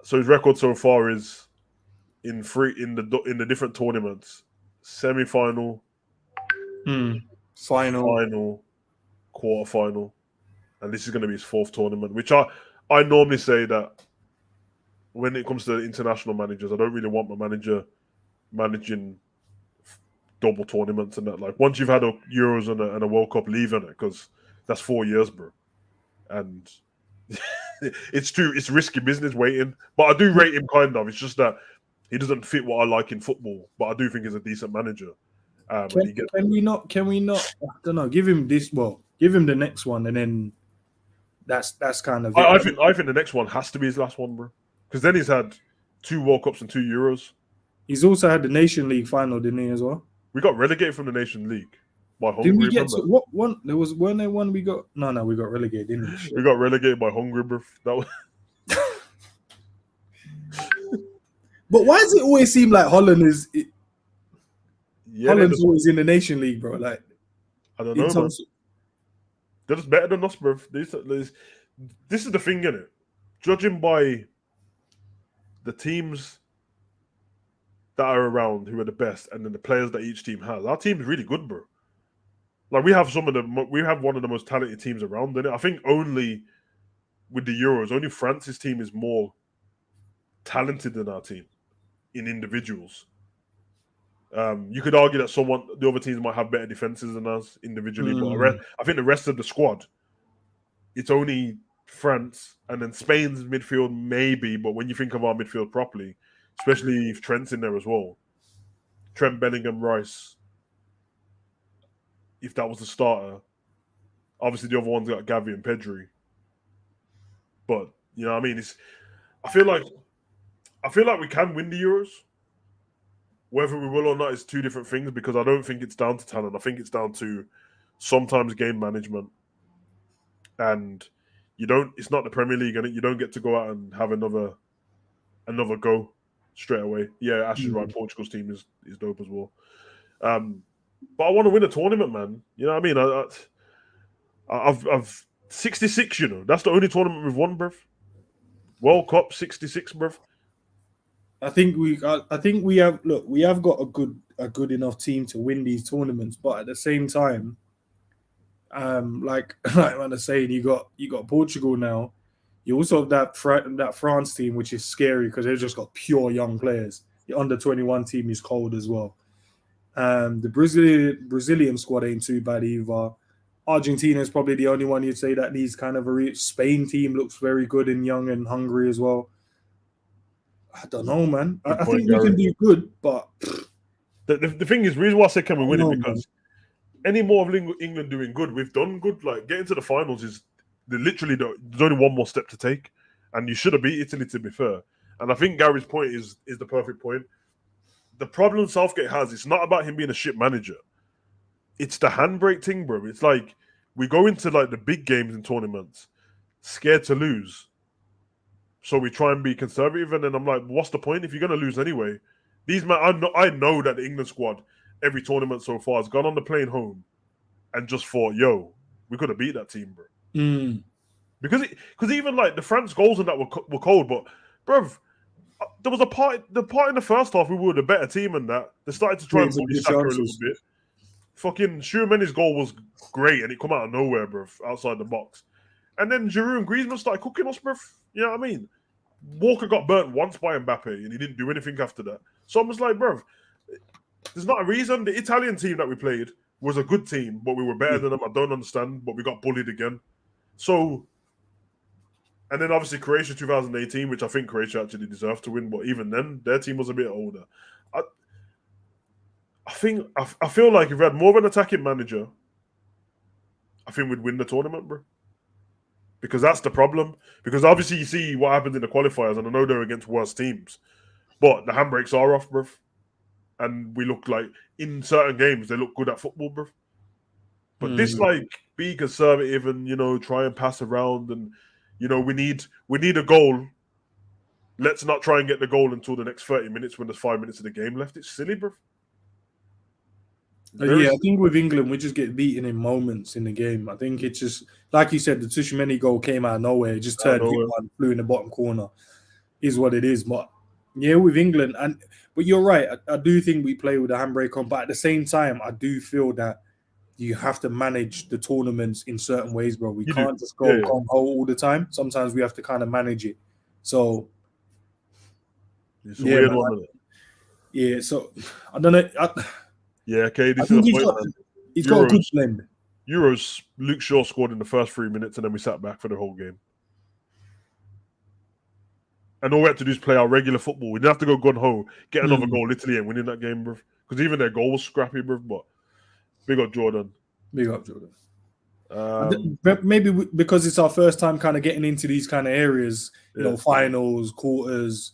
So his record so far is in the different tournaments: semi-final, final, quarter-final, and this is going to be his 4th tournament. Which I normally say that when it comes to international managers, I don't really want my manager managing double tournaments and that. Like once you've had a Euros and a World Cup, leave on it because that's 4 years, bro. And it's risky business waiting. But I do rate him kind of. It's just that he doesn't fit what I like in football. But I do think he's a decent manager. Can we not? I don't know. Give him this. Well, give him the next one, and then that's kind of. I think the next one has to be his last one, bro. Because then he's had 2 World Cups and 2 Euros. He's also had the Nation League final, didn't he, as well? We got relegated from the Nation League by Hungary. Did we get to what one? There was one we got. No, we got relegated, didn't we? We got relegated by Hungary, bro. That was. But why does it always seem like Holland is? Yeah, Holland's always in the Nation League, bro. Like I don't know, bro. They're just better than us, bro. This is the thing, innit? Judging by the teams that are around who are the best, and then the players that each team has, our team is really good, bro. Like we have one of the most talented teams around, innit? I think only with the Euros, only France's team is more talented than our team in individuals. You could argue that the other teams might have better defenses than us individually, but I think the rest of the squad, it's only France and then Spain's midfield maybe, but when you think of our midfield properly, especially if Trent's in there as well, Trent, Bellingham, Rice, if that was the starter, obviously the other ones got Gavi and Pedri. But you know what I mean? I feel like we can win the Euros. Whether we will or not is 2 different things because I don't think it's down to talent. I think it's down to sometimes game management. And it's not the Premier League, and you don't get to go out and have another go straight away. Yeah, Ash is right. Portugal's team is dope as well. But I want to win a tournament, man. You know what I mean? I've 66, you know. That's the only tournament we've won, bruv. World Cup 66, bruv. I think we have got a good enough team to win these tournaments, but at the same time, like I'm saying, you got Portugal now. You also have that France team, which is scary because they've just got pure young players. The under-21 team is cold as well. The Brazilian squad ain't too bad either. Argentina is probably the only one you'd say that needs kind of a Spain team looks very good and young and hungry as well. I don't know, man. I think we can do good, but the thing is, the reason why I say can we win it because any more of England doing good, we've done good. Like getting to the finals is there's only one more step to take, and you should have beat Italy to be fair. And I think Gary's point is the perfect point. The problem Southgate has, it's not about him being a shit manager. It's the handbrake thing, bro. It's like we go into like the big games and tournaments scared to lose. So we try and be conservative, and then I'm like, what's the point if you're going to lose anyway? These men, I know that the England squad, every tournament so far, has gone on the plane home and just thought, yo, we could have beat that team, bro. Because even like the France goals and that were cold, but bruv, there was the part in the first half we were the better team and that. They started to try and bully Saka a little bit. Fucking Tchouameni's goal was great and it come out of nowhere, bruv, outside the box. And then Giroud and Griezmann started cooking us, bruv. You know what I mean? Walker got burnt once by Mbappe and he didn't do anything after that. So I was like, bruv, there's not a reason. The Italian team that we played was a good team, but we were better than them. I don't understand, but we got bullied again. So, And then obviously Croatia 2018, which I think Croatia actually deserved to win, but even then, their team was a bit older. I feel like if we had more of an attacking manager, I think we'd win the tournament, bro. Because that's the problem. Because obviously you see what happened in the qualifiers, and I know they're against worse teams, but the handbrakes are off, bro. And we look like, in certain games, they look good at football, bro. But this, like, be conservative and, you know, try and pass around and, you know, we need a goal. Let's not try and get the goal until the next 30 minutes when there's 5 minutes of the game left. It's silly, bro. Yeah, I think with England, we just get beaten in moments in the game. I think it's just, like you said, the Tchouaméni goal came out of nowhere. It just turned, flew in the bottom corner. Is what it is. But yeah, with England, but you're right. I do think we play with a handbrake on. But at the same time, I do feel that you have to manage the tournaments in certain ways, bro. We can't just go gung ho all the time. Sometimes we have to kind of manage it. So it's a weird one, isn't it? Yeah, so I don't know. Yeah, okay. This is a point. He's got a good blend. Euros, Luke Shaw scored in the first 3 minutes, and then we sat back for the whole game. And all we had to do is play our regular football. We didn't have to go gun ho, get another goal, Italy, and winning that game, bro. Because even their goal was scrappy, bro. But big up Jordan. Big up Jordan. Maybe because it's our first time kind of getting into these kind of areas, you know, finals, quarters.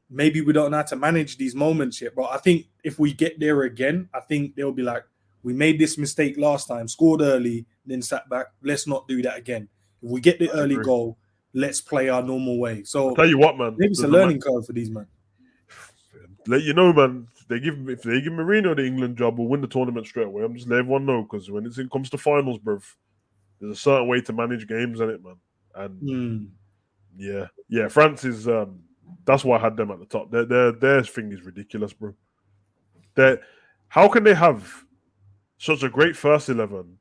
Maybe we don't know how to manage these moments yet. But I think if we get there again, I think they'll be like, we made this mistake last time, scored early, then sat back. Let's not do that again. If we get the early goal, let's play our normal way. So I'll tell you what, man. Maybe it's a learning curve for these men. Let you know, man. If they give Mourinho the England job, we'll win the tournament straight away. I'm just letting everyone know, because when it comes to finals, bruv, there's a certain way to manage games in it, man. And yeah, France is. That's why I had them at the top. Their thing is ridiculous, bro. How can they have such a great first 11,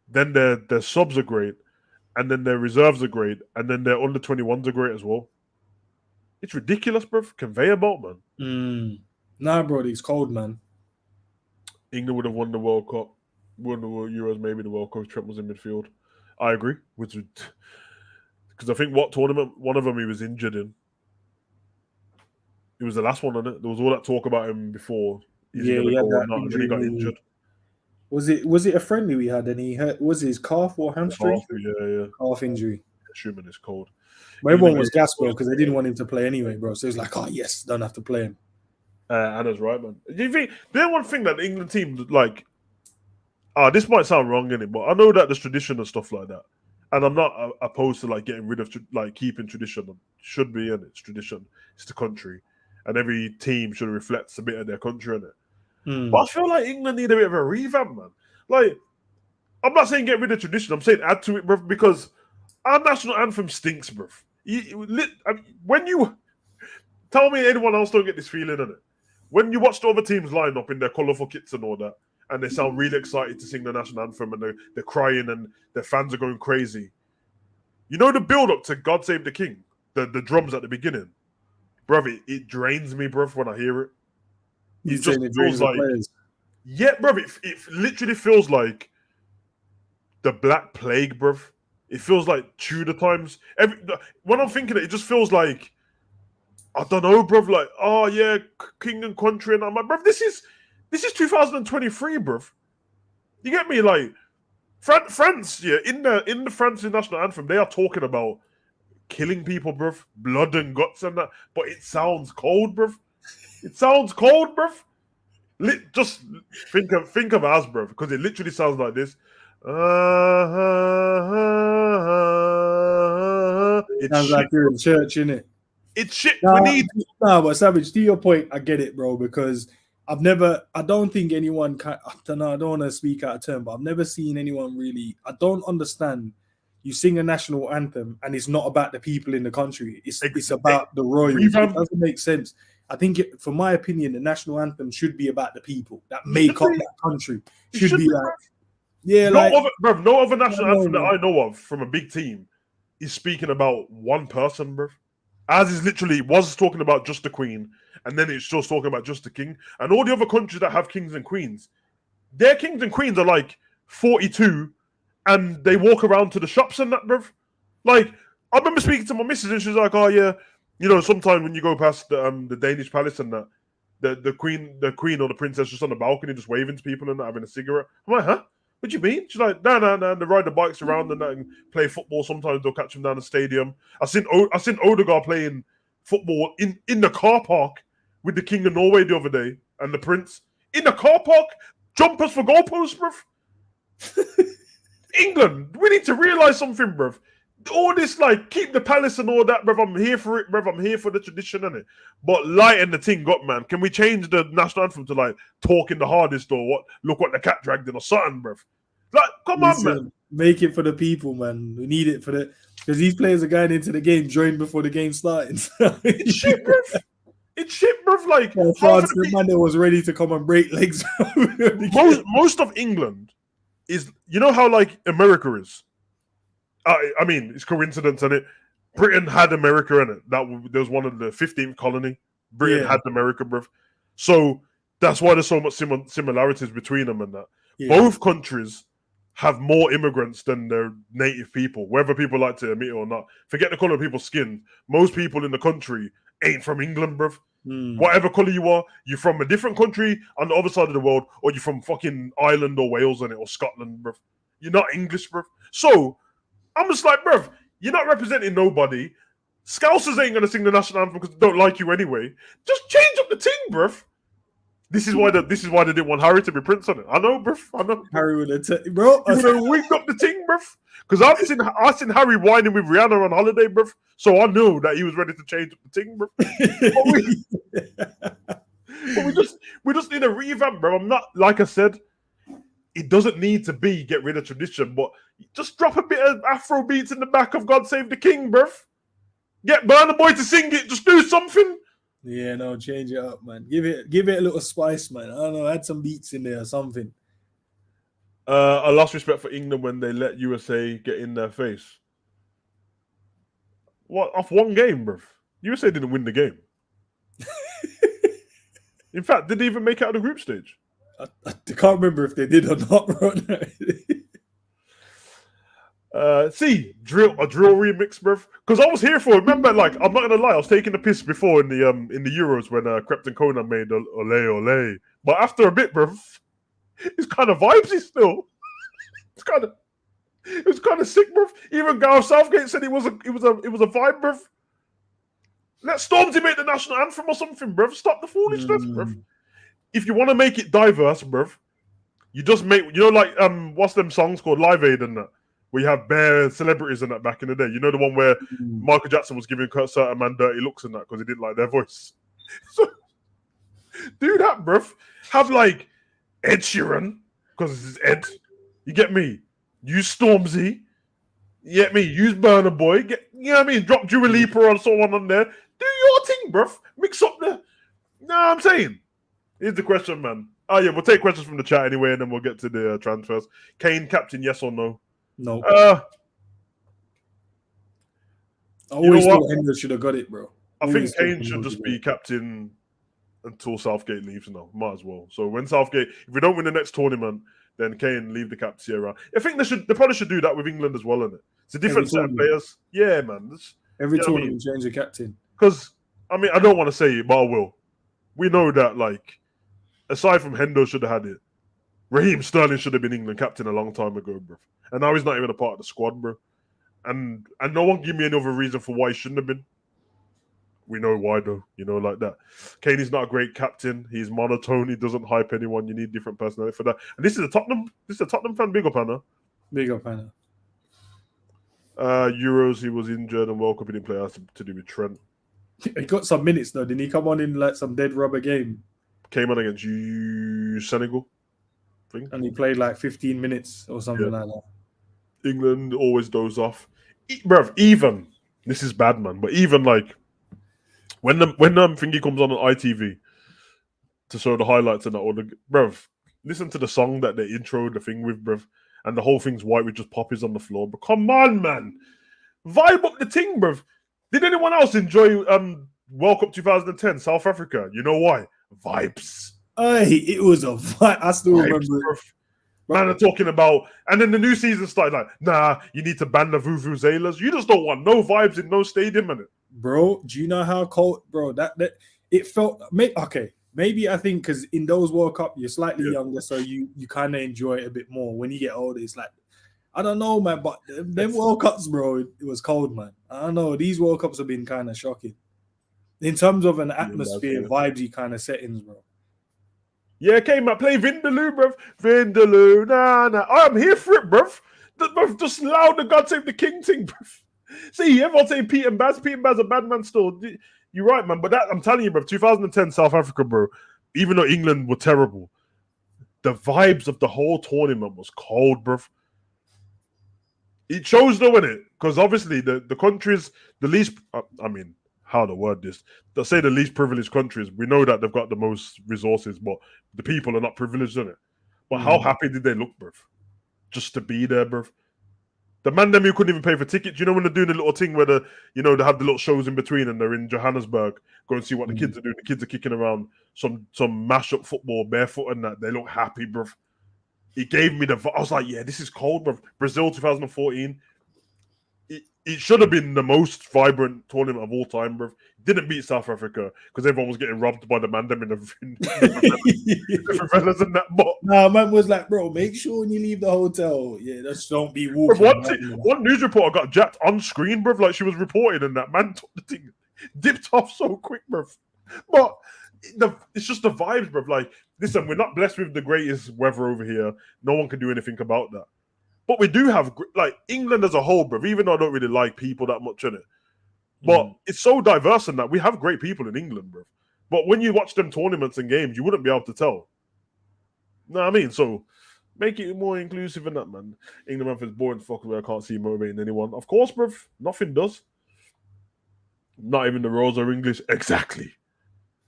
then their subs are great, and then their reserves are great, and then their under 21s are great as well? It's ridiculous, bro. Conveyor belt, man. Nah, bro, it's cold, man. England would have won the World Cup, won the Euros, maybe the World Cup if Trent was in midfield. I agree. Because I think what tournament, one of them he was injured in. It was the last one, wasn't it? There was all that talk about him before. He had that injury, and then he got injured. Was it a friendly we had and he hurt? Was it his calf or hamstring? Calf injury. Schumann is cold. But everyone was gassed, bro, because they didn't want him to play anyway, bro. So it's like, oh yes, don't have to play him. Anna's right, man. Do you think there's one thing that the England team like? This might sound wrong, innit? But I know that there's tradition and stuff like that, and I'm not opposed to like getting rid of like keeping tradition. It should be, and it's tradition. It's the country, and every team should reflect a bit of their country in it. But I feel like England need a bit of a revamp, man. Like, I'm not saying get rid of tradition. I'm saying add to it, bro, because our national anthem stinks, bro. When you tell me anyone else don't get this feeling in it, when you watch the other teams line up in their colourful kits and all that, and they sound really excited to sing the national anthem, and they're crying and their fans are going crazy. You know the build-up to God Save the King, the drums at the beginning, bruv, it drains me, bruv, when I hear it. It just feels like, yeah, bruv, it literally feels like the Black Plague, bruv. It feels like Tudor times. When I'm thinking it just feels like, I don't know, bruv, like, oh yeah, king and country, and I'm like, bruv, this is 2023, bruv. You get me? Like, France, yeah, in the French national anthem, they are talking about killing people, bruv, blood and guts and that, but it sounds cold, bruv. It sounds cold, bruv. Just think of us, bruv, because it literally sounds like this. It sounds like you're in church, innit? It's shit. But Savage, to your point, I get it, bro, because I don't think anyone I don't want to speak out of turn, but I've never seen anyone really, I don't understand. You sing a national anthem and it's not about the people in the country. It's about the royals. It doesn't make sense. I think, for my opinion, the national anthem should be about the people that make up that country. Should be like, yeah, no other national anthem that I know of from a big team is speaking about one person, bruv. As is literally was talking about just the Queen, and then it's just talking about just the King. And all the other countries that have kings and queens, their kings and queens are like 42, and they walk around to the shops and that, bruv. Like, I remember speaking to my missus and she was like, "Oh yeah, you know, sometimes when you go past the Danish palace and that, the queen or the princess just on the balcony just waving to people and having a cigarette." I'm like, "Huh? What do you mean?" She's like, "No. They ride the bikes around and that and play football. Sometimes they'll catch them down the stadium." I seen Odegaard playing football in the car park with the King of Norway the other day and the Prince in the car park. Jumpers for goalposts, bruv. England, we need to realise something, bruv. All this, like, keep the palace and all that, bruv. I'm here for it, bruv. I'm here for the tradition, innit? But lighten the thing up, man. Can we change the national anthem to, like, talking the hardest or what? Look what the cat dragged in or something, bruv. Like, come on, man. Make it for the people, man. We need it for the... Because these players are going into the game joined before the game started. It's shit, bruv. It's shit, bruv. Like, France, the man that was ready to come and break legs. most of England is, you know how, like, America is? I mean, it's coincidence, and Britain had America in it. There was one of the 15th colony. Britain had America, bruv. So that's why there's so much similarities between them and that. Yeah. Both countries have more immigrants than their native people, whether people like to admit it or not. Forget the color of people's skin. Most people in the country ain't from England, bruv. Whatever color you are, you're from a different country on the other side of the world, or you're from fucking Ireland or Wales in it, or Scotland, bruv. You're not English, bruv. So I'm just like, bruv, you're not representing nobody. Scousers ain't gonna sing the national anthem because they don't like you anyway. Just change up the thing, bruv. This is why they didn't want Harry to be Prince on it. I know, bruv. I know. Harry would have, bro. You would have wigged up the thing, bruv. Because I've seen Harry whining with Rihanna on holiday, bruv. So I knew that he was ready to change up the thing, bruv. but we just need a revamp, bruv. I'm not, like I said, it doesn't need to be get rid of tradition, but just drop a bit of Afro beats in the back of God Save the King, bruv. Get Burna Boy to sing it. Just do something. Yeah, no, change it up, man. Give it a little spice, man. I don't know, add some beats in there or something. I lost respect for England when they let USA get in their face. What, off one game, bruv? USA didn't win the game. In fact, did they even make it out of the group stage? I can't remember if they did or not, bro. A drill remix, bruv. Because I was here for it. Remember, like, I'm not gonna lie, I was taking the piss before in the Euros when Krypton Conan made Ole Ole. But after a bit, bruv, it's kind of vibesy still. It was kind of sick, bruv. Even Gareth Southgate said it was a vibe, bruv. Let Stormzy make the national anthem or something, bruv. Stop the foolishness, bruv. If you want to make it diverse, bruv, you just make, you know, like what's them songs called, Live Aid and that, where you have bare celebrities in that back in the day. You know the one where Michael Jackson was giving certain man dirty looks and that because he didn't like their voice. So do that, bruv. Have like Ed Sheeran because this is Ed. You get me? Use Stormzy. You get me? Use Burna Boy. You know what I mean? Drop Dua Lipa or someone on there. Do your thing, bruv. Mix up the. No, I'm saying. Here's the question, man. Oh yeah, we'll take questions from the chat anyway, and then we'll get to the transfers. Kane, captain, yes or no? No. I always thought Henry should have got it, bro. I think Kane should just be captain until Southgate leaves now. Might as well. So when Southgate, if we don't win the next tournament, then Kane leave the captaincy around. I think they probably should do that with England as well, isn't it? It's a different set of players. Yeah, man. Every tournament change the captain. Because I mean, I don't want to say it, but I will. We know that, like, aside from Hendo should have had it, Raheem Sterling should have been England captain a long time ago, bro. And now he's not even a part of the squad, bro. And no one give me any other reason for why he shouldn't have been. We know why, though. You know, like that. Kane is not a great captain. He's monotone. He doesn't hype anyone. You need different personality for that. And this is a Tottenham fan. Big up, Anna. Big up, Anna. Euros, he was injured and World Cup he didn't play. Has to do with Trent. He got some minutes though. Didn't he come on in like some dead rubber game? Came on against Senegal, I think. And he played like 15 minutes or something like that. England always doze off. Bruv, even, this is bad, man, but even like, when thingy comes on ITV to show the highlights and that, or bruv, listen to the song that they intro the thing with, bruv, and the whole thing's white with just poppies on the floor. But come on, man. Vibe up the thing, bruv. Did anyone else enjoy World Cup 2010, South Africa? You know why? Vibes. Hey, it was a vibe. I still remember it. Man are talking about, and then the new season started like, nah, you need to ban the vuvuzelas. You just don't want no vibes in no stadium, man. Bro, do you know how cold, bro? That it felt. Okay, maybe I think because in those World Cup you're slightly younger, so you kind of enjoy it a bit more. When you get older, it's like, I don't know, man. But them World Cups, bro, it was cold, man. I don't know. These World Cups have been kind of shocking in terms of an atmosphere, vibesy kind of settings, bro. Yeah, came out play Vindaloo, bruv. Vindaloo, nah. I'm here for it, bruv. Just loud the God Save the King thing, bruv. See, everyone saying Pete and Baz. Pete and Baz a bad man still. You're right, man. But that I'm telling you, bruv, 2010 South Africa, bro, even though England were terrible, the vibes of the whole tournament was cold, bruv. It shows though, innit? Because obviously the countries, the least, I mean, how to word this, they'll say the least privileged countries, we know that they've got the most resources, but the people are not privileged, in it. But how happy did they look, bruv? Just to be there, bruv. The man them who couldn't even pay for tickets, you know, when they're doing the little thing where they have the little shows in between and they're in Johannesburg, go and see what the kids are doing. The kids are kicking around some mash-up football barefoot and that. They look happy, bruv. It gave me I was like, yeah, this is cold, bruv. Brazil 2014. It should have been the most vibrant tournament of all time, bruv. Didn't beat South Africa because everyone was getting robbed by the mandem in the favelas and that. But nah, man was like, bro, make sure when you leave the hotel, just don't be walking. One news reporter got jacked on screen, bruv, like she was reporting, and that man took the thing, dipped off so quick, bruv. But it's just the vibes, bruv. Like, listen, we're not blessed with the greatest weather over here. No one can do anything about that. But we do have, like, England as a whole, bruv, even though I don't really like people that much in it. But it's so diverse in that we have great people in England, bruv. But when you watch them tournaments and games, you wouldn't be able to tell. Know what I mean? So make it more inclusive in that, man. England is boring fuck where I can't see motivating anyone. Of course, bruv, nothing does. Not even the Rose are English. Exactly,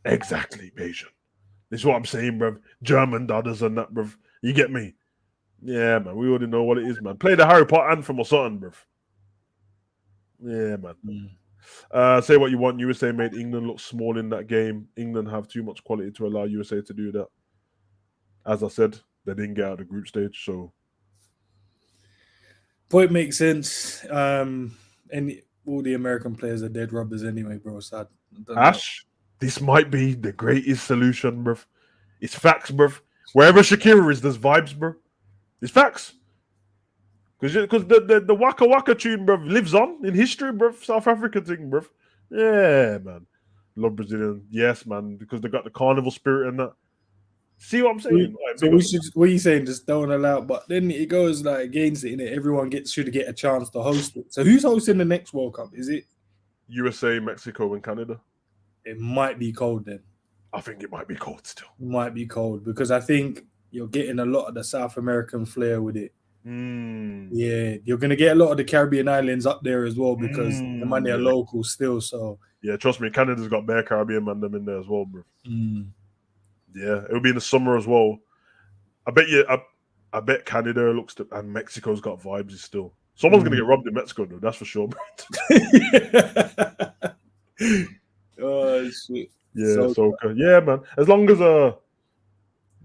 Bayesian. This is what I'm saying, bruv. German daughters and that, bruv. You get me? Yeah, man. We already know what it is, man. Play the Harry Potter anthem or something, bruv. Yeah, man. Say what you want. USA made England look small in that game. England have too much quality to allow USA to do that. As I said, they didn't get out of the group stage, so. Point makes sense. And all the American players are dead rubbers anyway, bro. So Ash, this might be the greatest solution, bruv. It's facts, bruv. Wherever Shakira is, there's vibes, bruv. It's facts. Because the Waka Waka tune, bruv, lives on in history, bruv. South Africa thing, bruv. Yeah, man. Love Brazilian. Yes, man. Because they got the carnival spirit and that. See what I'm saying? What are you saying? Just don't allow. But then it goes like against it, innit? Everyone should get a chance to host it. So who's hosting the next World Cup? Is it USA, Mexico, and Canada? It might be cold then. I think it might be cold still. It might be cold because I think you're getting a lot of the South American flair with it. Yeah, you're gonna get a lot of the Caribbean islands up there as well because the money are local still. So yeah, trust me, Canada's got bare Caribbean man them in there as well, bro. Yeah, it'll be in the summer as well. I bet you. I bet Canada looks to, and Mexico's got vibes still. Someone's gonna get robbed in Mexico, though. That's for sure. Oh shit! Yeah, so yeah, man. As long as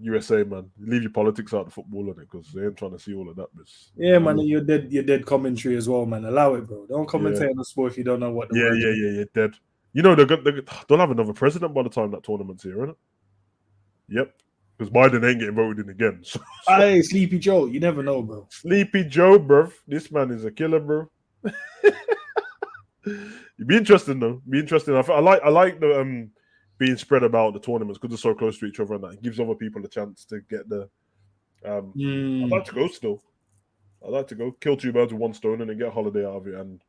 USA, man, leave your politics out of the football on it because they ain't trying to see all of that. Yeah, man, and you're dead commentary as well, man. Allow it, bro. Don't commentate on the sport if you don't know what. You're dead. You know they'll have another president by the time that tournament's here, isn't it? Yep. Because Biden ain't getting voted in again. So. Hey, Sleepy Joe, you never know, bro. Sleepy Joe, bro. This man is a killer, bro. It'd be interesting, though. Be interesting. I like the being spread about the tournaments because they're so close to each other and that. It gives other people a chance to get the. I'd like to go still. I'd like to go kill two birds with one stone and then get a holiday out of it. And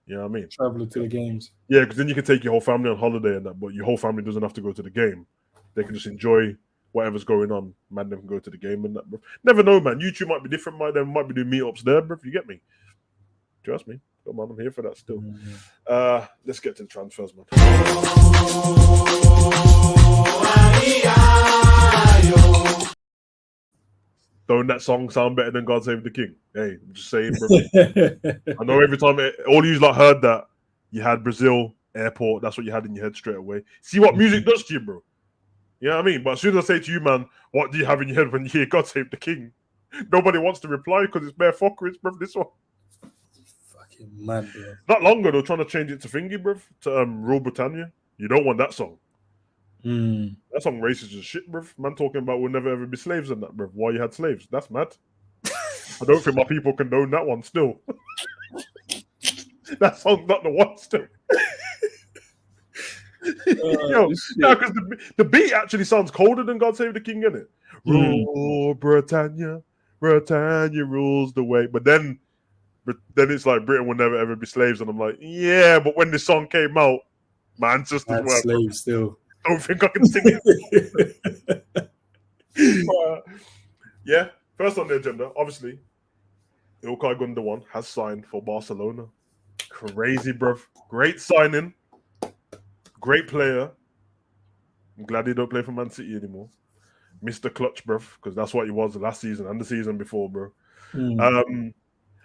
you know what I mean? Travel to the games. Yeah, because then you can take your whole family on holiday and that, but your whole family doesn't have to go to the game. They can just enjoy whatever's going on. Man, they can go to the game and that, bro. Never know, man. YouTube might be different. They might be doing meetups there, bro. If you get me. Trust me. Come on, I'm here for that still. Let's get to the transfers, man. Don't that song sound better than God Save the King? Hey, I'm just saying, bro. I know every time all you heard that, you had Brazil, airport, that's what you had in your head straight away. See what music does to you, bro. You know what I mean? But as soon as I say to you, man, what do you have in your head when you hear God Save the King? Nobody wants to reply because it's bare fuckeries, bro. This one. Fucking mad, bro. Not long ago, they were trying to change it to Thingy, bro, to Rule Britannia. You don't want that song. That song racist as shit, bro. Man talking about we'll never ever be slaves and that, bro. Why you had slaves? That's mad. I don't think my people condone that one still. That song's not the one still. Yo, because the beat actually sounds colder than God Save the King, innit? Rule Britannia, Britannia rules the way. But then it's like Britain will never ever be slaves, and I'm like, yeah, but when this song came out, my ancestors were slaves still. I don't think I can sing it. Yeah, first on the agenda, obviously, Ilkay Gündogan has signed for Barcelona. Crazy, bruv. Great signing. Great player. I'm glad he don't play for Man City anymore. Mr. Clutch, bruv, because that's what he was last season and the season before, bro.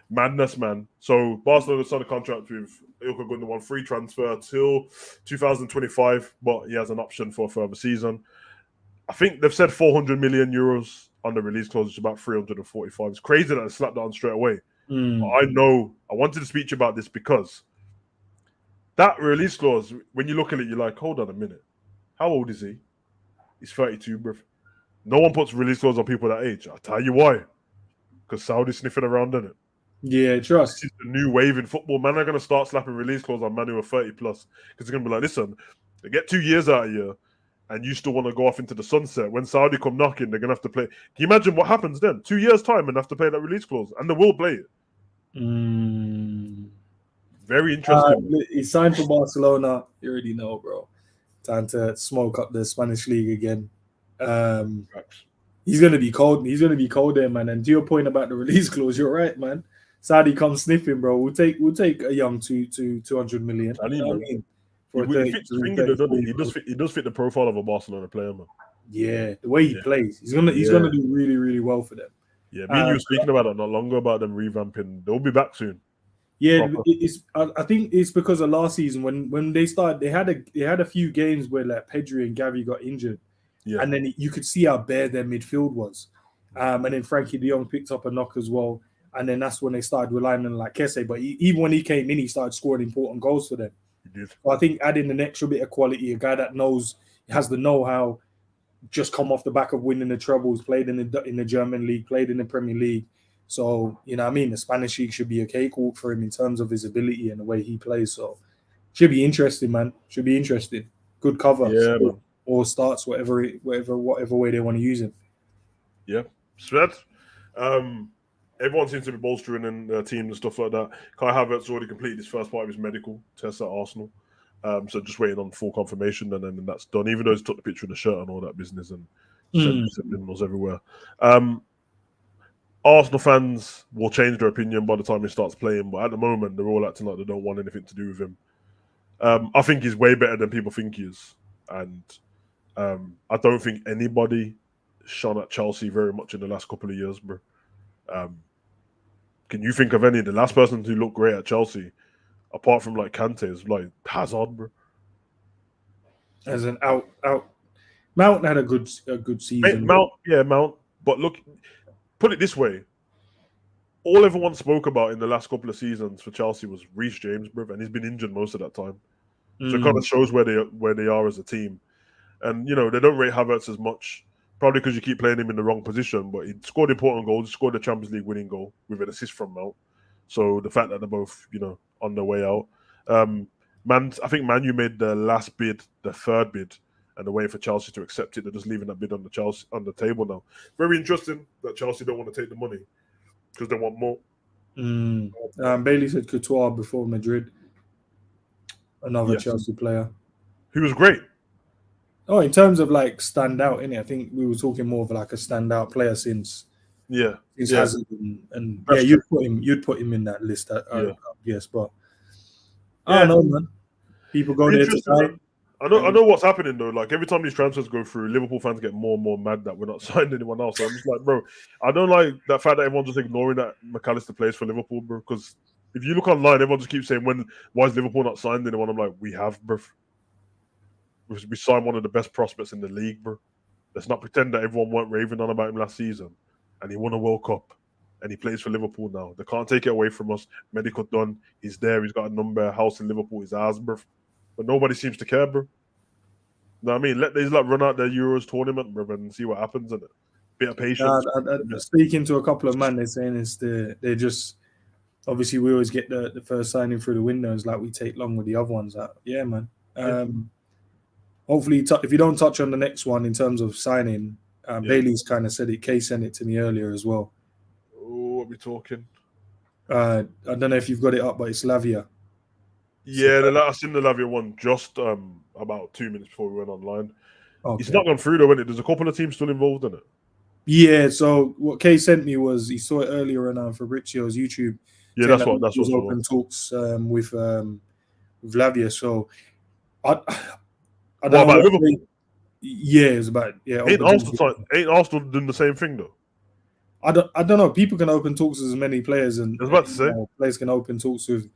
Madness, man. So Barcelona signed a contract with Ilkay Gündogan, free transfer till 2025, but he has an option for a further season. I think they've said 400 million euros on the release clause, which is about 345. It's crazy that they slapped that on straight away. But I know I wanted to speak to you about this because that release clause, when you look at it, you're like, hold on a minute. How old is he? He's 32, bro. No one puts release clause on people that age. I'll tell you why. Because Saudi's sniffing around, isn't it? Yeah, trust. This is the new wave in football. Man are going to start slapping release clause on man who are 30 plus. Because they're going to be like, listen, they get 2 years out of here and you still want to go off into the sunset. When Saudi come knocking, they're going to have to play. Can you imagine what happens then? 2 years' time and have to play that release clause. And they will play it. Very interesting. He signed for Barcelona. You already know, bro. Time to smoke up the Spanish league again. He's gonna be cold. He's gonna be cold there, man. And to your point about the release clause, you're right, man. Saudi comes sniffing, bro. We'll take a young 200 million. I mean, he does fit the profile of a Barcelona player, man. Yeah, the way he plays, he's gonna do really, really well for them. Yeah, me and you were speaking about it not long ago about them revamping. They'll be back soon. Yeah, I think it's because of last season when they started, they had a few games where like Pedri and Gavi got injured, and then you could see how bare their midfield was, and then Frankie De Jong picked up a knock as well, and then that's when they started relying on like Kesse. But even when he came in, he started scoring important goals for them. He did. So I think adding an extra bit of quality, a guy that has the know-how, just come off the back of winning the trebles, played in the German league, played in the Premier League. So, you know what I mean? The Spanish league should be a cakewalk for him in terms of his ability and the way he plays. So, should be interesting, man. Should be interesting. Good cover. Yeah, or starts, whatever way they want to use him. Yeah. Spread. Everyone seems to be bolstering in their team and stuff like that. Kai Havertz already completed his first part of his medical test at Arsenal. So just waiting on full confirmation, and then that's done. Even though he's took the picture of the shirt and all that business and sent emails everywhere. Arsenal fans will change their opinion by the time he starts playing, but at the moment they're all acting like they don't want anything to do with him. I think he's way better than people think he is, and I don't think anybody shone at Chelsea very much in the last couple of years, bro. Can you think of any? The last person who looked great at Chelsea, apart from like Kante, is like Hazard, bro. As an out, Mount had a good season. Mount. But look, put it this way: all everyone spoke about in the last couple of seasons for Chelsea was Reece James, bro, and he's been injured most of that time. So it kind of shows where they are as a team. And you know they don't rate Havertz as much, probably because you keep playing him in the wrong position. But he scored important goals. He scored the Champions League winning goal with an assist from Mount. So the fact that they're both, on their way out. I think Man U made the last bid, the third bid, and they're waiting for Chelsea to accept it. They're just leaving that bid on the table now. Very interesting that Chelsea don't want to take the money because they want more. Bailey said Couture before Madrid. Another Chelsea player. He was great. Oh, in terms of like stand out, innit? I think we were talking more of like a standout player since Hazard and you'd put him in that list. Yes, but I don't know, man. People go there to sign. I know what's happening though. Like every time these transfers go through, Liverpool fans get more and more mad that we're not signing anyone else. So I'm just like, bro, I don't like that fact that everyone's just ignoring that McAllister plays for Liverpool, bro. Because if you look online, everyone just keeps saying, why is Liverpool not signed anyone? I'm like, we have, bro. We signed one of the best prospects in the league, bro. Let's not pretend that everyone weren't raving on about him last season. and he won a World Cup, and he plays for Liverpool now. They can't take it away from us. Medical done. He's there. He's got a number, a house in Liverpool. He's ours, bro. But nobody seems to care, bro. You know what I mean? Let these like run out their Euros tournament, bro, and see what happens in it. Bit of patience. Speaking to a couple of men, they're saying they're just obviously we always get the first signing through the windows, like we take long with the other ones out. Yeah, man. Hopefully, if you don't touch on the next one in terms of signing, Bailey's kind of said it. Kay sent it to me earlier as well. Oh, what are we talking? I don't know if you've got it up, but it's Lavia. Yeah, I've seen the Lavia one just about 2 minutes before we went online. Okay. It's not gone through though, isn't it? There's a couple of teams still involved in it. Yeah, so what Kay sent me was he saw it earlier on Fabrizio's YouTube. Yeah, that's what open talks with Lavia. So I don't know about Liverpool? Yeah, it's about Ain't Arsenal doing the same thing though? I don't know. People can open talks with as many players, and I was about to say players can open talks with.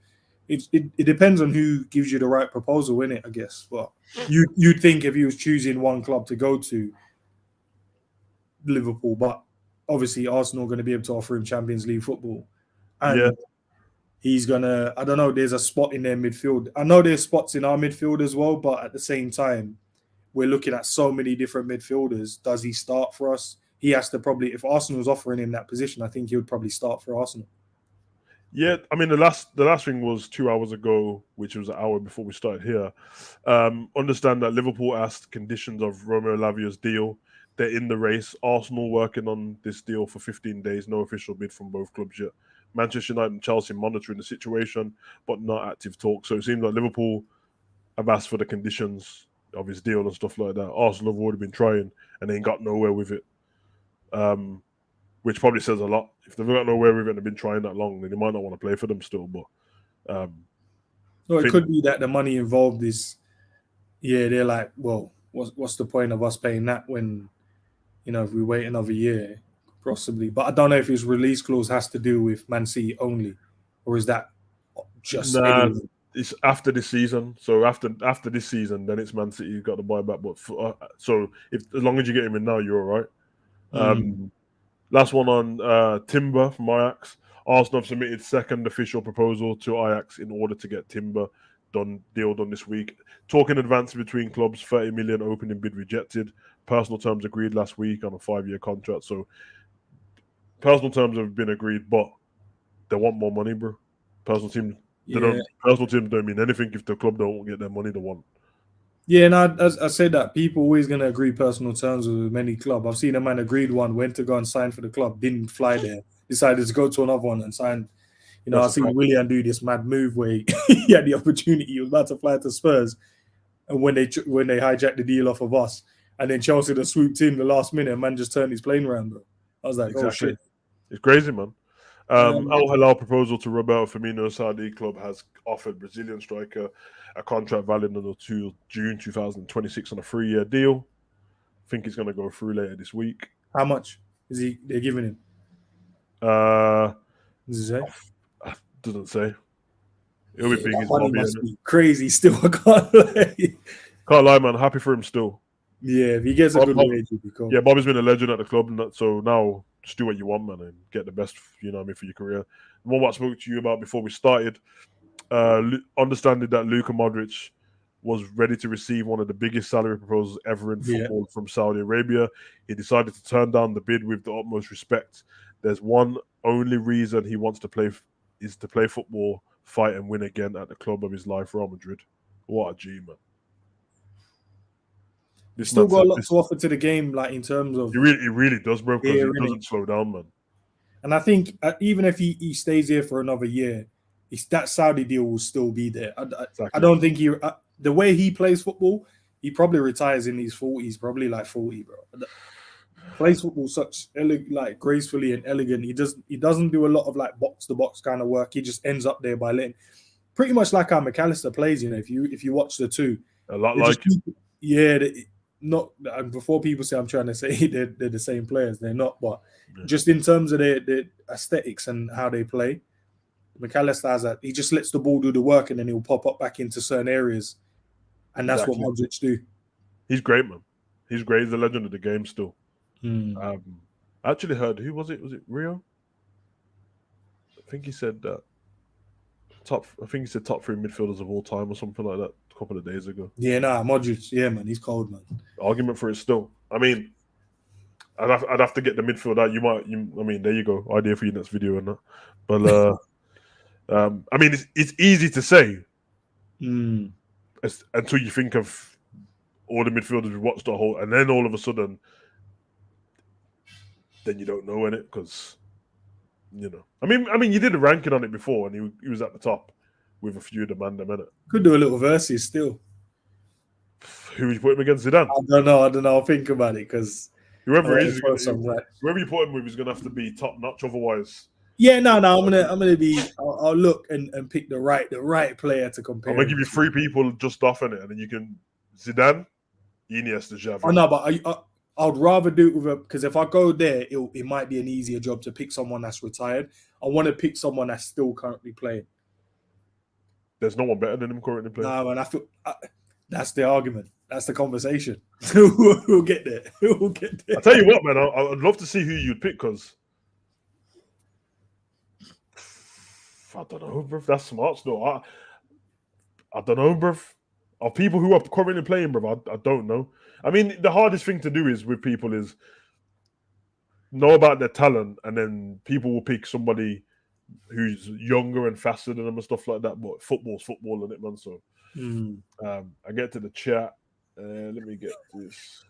It depends on who gives you the right proposal in it, I guess. But you'd think if he was choosing one club to go to, Liverpool, but obviously Arsenal are going to be able to offer him Champions League football, and he's gonna. I don't know. There's a spot in their midfield. I know there's spots in our midfield as well, but at the same time, we're looking at so many different midfielders. Does he start for us? He has to probably. If Arsenal's offering him that position, I think he would probably start for Arsenal. Yeah, I mean the last thing was 2 hours ago, which was an hour before we started here. Understand that Liverpool asked conditions of Romeo Lavia's deal. They're in the race. Arsenal working on this deal for 15 days. No official bid from both clubs yet. Manchester United and Chelsea monitoring the situation, but not active talk. So it seems like Liverpool have asked for the conditions of his deal and stuff like that. Arsenal have already been trying and they ain't got nowhere with it. Which probably says a lot. If they've got nowhere with it and they've been trying that long, then they might not want to play for them still. But it could be that the money involved is, they're like, well, what's the point of us paying that when, if we wait another year, possibly. But I don't know if his release clause has to do with Man City only, or is that just? Nah, it's after this season. So after this season, then it's Man City. You've got to buy back. But so as long as you get him in now, you're all right. Last one on Timber from Ajax. Arsenal have submitted second official proposal to Ajax in order to get Timber deal done this week. Talk in advance between clubs, 30 million opening bid rejected. Personal terms agreed last week on a 5-year contract. So personal terms have been agreed, but they want more money, bro. Personal teams don't mean anything if the club don't get their money they want. Yeah, and I said that people always going to agree personal terms with any club. I've seen a man agreed one, went to go and sign for the club, didn't fly there, decided to go to another one and sign. I've seen Willian do this mad move where he had the opportunity, he was about to fly to Spurs, and when they hijacked the deal off of us, and then Chelsea just swooped in the last minute, and man just turned his plane around, bro. I was like, oh shit. It's crazy, man. Al Hilal proposal to Roberto Firmino Saudi club has offered Brazilian striker a contract valid until June 2026 on a 3-year deal. I think he's going to go through later this week. How much is they're giving him? Does it say? Doesn't say. It'll be big. His money must be crazy still. I can't lie, man. Happy for him still. Yeah, if he gets a good wage, he'll be cool. Yeah, Bobby's been a legend at the club, so now just do what you want, man, and get the best, for your career. The one I spoke to you about before we started, understanding that Luka Modric was ready to receive one of the biggest salary proposals ever in football from Saudi Arabia. He decided to turn down the bid with the utmost respect. There's one only reason he wants to play is to play football, fight and win again at the club of his life, Real Madrid. What a G, man. He's still got a lot to offer to the game, like in terms of... He really does, bro, because he doesn't slow down, man. And I think even if he stays here for another year, that Saudi deal will still be there. I don't think the way he plays football, he probably retires in his 40s, probably like 40, bro. Plays football such like gracefully and elegant. He doesn't do a lot of like box to box kind of work. He just ends up there by letting, pretty much like how McAllister plays. If you watch the two, a lot like not before people say I'm trying to say they're the same players. They're not, but just in terms of their aesthetics and how they play, McAllister has that. He just lets the ball do the work and then he'll pop up back into certain areas, and that's what Modric do. He's great, man. He's great. He's a legend of the game still. And I actually heard, who was it? Was it Rio? I think he said that top 3 midfielders of all time or something like that a couple of days ago. Yeah, Modric. Yeah, man, he's cold, man. Argument for it still. I mean, I'd have to get the midfield out. I mean, there you go. Idea for your next video and that. But I mean, it's easy to say until you think of all the midfielders we watched the whole, and then all of a sudden, then you don't know in it because, you know. I mean, you did a ranking on it before, and he was at the top with a few of the man them in it. Could do a little versus still. Who would you put him against Zidane? I don't know. I'll think about it because whoever you put him with is going to have to be top notch. Otherwise, yeah, no. I'm gonna be. I'll look and pick the right player to compare. I'm gonna give you 3 people just off in it, and then you can Zidane, Iniesta, Xavi. Oh no, but I'd rather do it with because if I go there, it might be an easier job to pick someone that's retired. I want to pick someone that's still currently playing. There's no one better than him currently playing. No, man. I feel that's the argument. That's the conversation. We'll get there. We'll get there. I tell you what, man. I'd love to see who you'd pick because I don't know, bro. That's smart still. I don't know, bro. Of people who are currently playing, bro, I don't know. I mean, the hardest thing to do is with people is know about their talent, and then people will pick somebody who's younger and faster than them and stuff like that. But football's football, isn't it, man? So I get to the chat. Let me get this.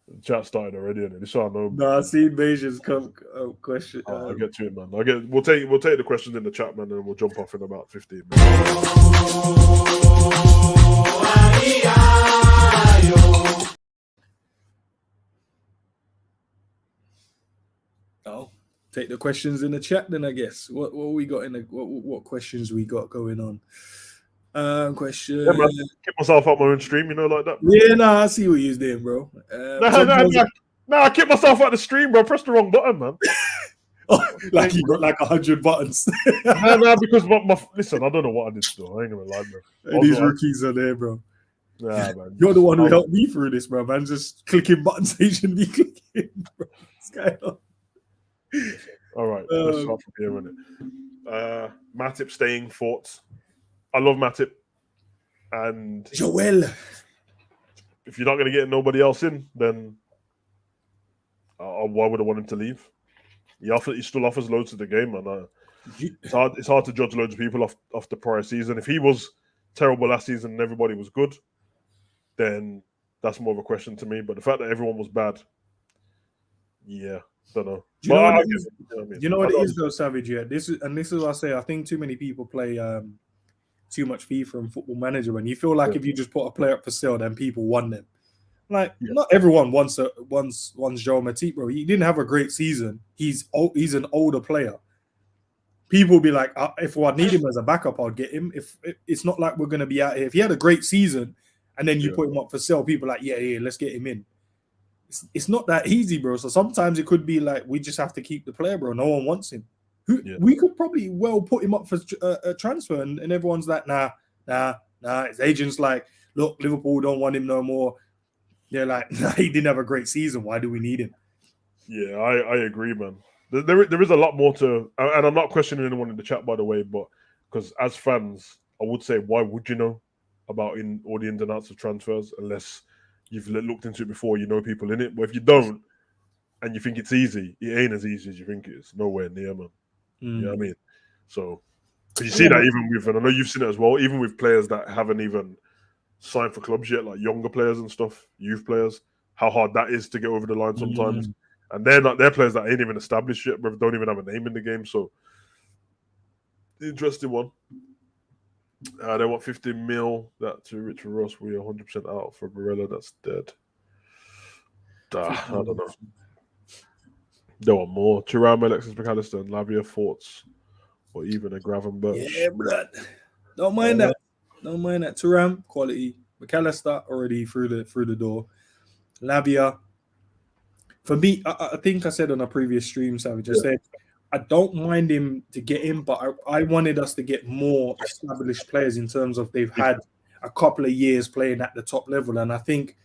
The chat started already, and this I know. No, I see Beja's question. I'll get to it, man. We'll take the questions in the chat, man, and we'll jump off in about 15 minutes. Oh, take the questions in the chat then, I guess. What we got in the what questions we got going on? Question. Yeah, man, keep myself up my own stream, you know, like that. Yeah, nah, I see what you're doing, bro. No, I keep myself out the stream, bro. Press the wrong button, man. Like you got like 100 buttons. no, because listen, I don't know what I did still. I ain't gonna lie, bro. These rookies are there, bro. Nah, man. You're the one who helped me through this, bro, man. Just clicking buttons you shouldn't be clicking, bro. What's going on? All right, let's start from here, innit? Matip staying, thoughts. I love Matip, and Joel. If you're not going to get nobody else in, then why would I want him to leave? He still offers loads of the game, and it's hard to judge loads of people off the prior season. If he was terrible last season and everybody was good, then that's more of a question to me. But the fact that everyone was bad, yeah, don't know. Do you know what it is though, Savage? Yeah, this is what I say. I think too many people play too much FIFA and Football Manager, when you feel like if you just put a player up for sale, then people want them. Like not everyone wants Joel Matip, bro. He didn't have a great season. He's an older player. People be like, if I need him as a backup, I'll get him. If it's not like we're gonna be out here. If he had a great season and then you put him up for sale, people are like, yeah, let's get him in. It's not that easy, bro. So sometimes it could be like we just have to keep the player, bro. No one wants him. We could probably put him up for a transfer, and everyone's like, nah. His agent's like, look, Liverpool don't want him no more. They're like, nah, he didn't have a great season. Why do we need him? Yeah, I agree, man. There is a lot more to, and I'm not questioning anyone in the chat, by the way, but because as fans, I would say, why would you know about all the ins and outs of transfers unless you've looked into it before, you know people in it. But if you don't and you think it's easy, it ain't as easy as you think it is. Nowhere near, man. You know what I mean? So you see that even with, and I know you've seen it as well, even with players that haven't even signed for clubs yet, like younger players and stuff, youth players, how hard that is to get over the line sometimes. And they're players that ain't even established yet, but don't even have a name in the game. So interesting one. They want 15 mil. That to Richard Ross. We are 100% out for Barella. That's dead. I don't know. There want more. Thuram, Alexis McAllister, and Lavia, thoughts, or even a Gravenberch. Yeah, blood. Don't mind that. Don't mind that. Thuram, quality. McAllister already through the door. Lavia. For me, I think I said on a previous stream, Savage, I said I don't mind him to get him, but I wanted us to get more established players in terms of they've had a couple of years playing at the top level. And I think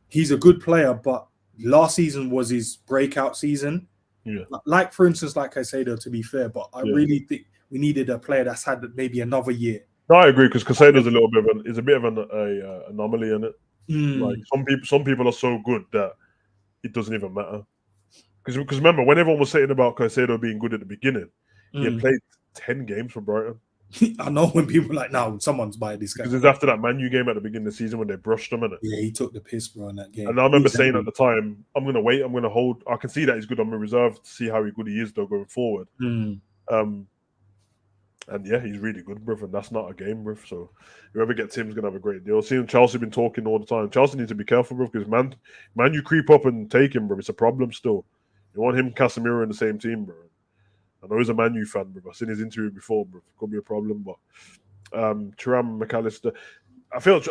he's a good player, but last season was his breakout season. Yeah. Like for instance, like I say though, to be fair, but I really think we needed a player that's had maybe another year. No, I agree because Casado's a bit of an anomaly in it. Like some people are so good that it doesn't even matter. Because remember, when everyone was saying about Caicedo being good at the beginning, he had played 10 games for Brighton. I know when people are like, now someone's buying this guy. Because it's after that Man U game at the beginning of the season when they brushed him in it. Yeah, he took the piss, bro, in that game. And I remember saying at the time, I'm going to wait, I'm going to hold. I can see that he's good on my reserve to see how good he is, though, going forward. And yeah, he's really good, bruv, and that's not a game, bruv. So whoever gets him is going to have a great deal. Seeing Chelsea been talking all the time. Chelsea needs to be careful, bruv, because man, you creep up and take him, bruv. It's a problem still. You want him and Casemiro in the same team, bro. I know he's a Man U fan, bruv. I've seen his interview before, bruv. Could be a problem, but Thuram, McAllister. I feel.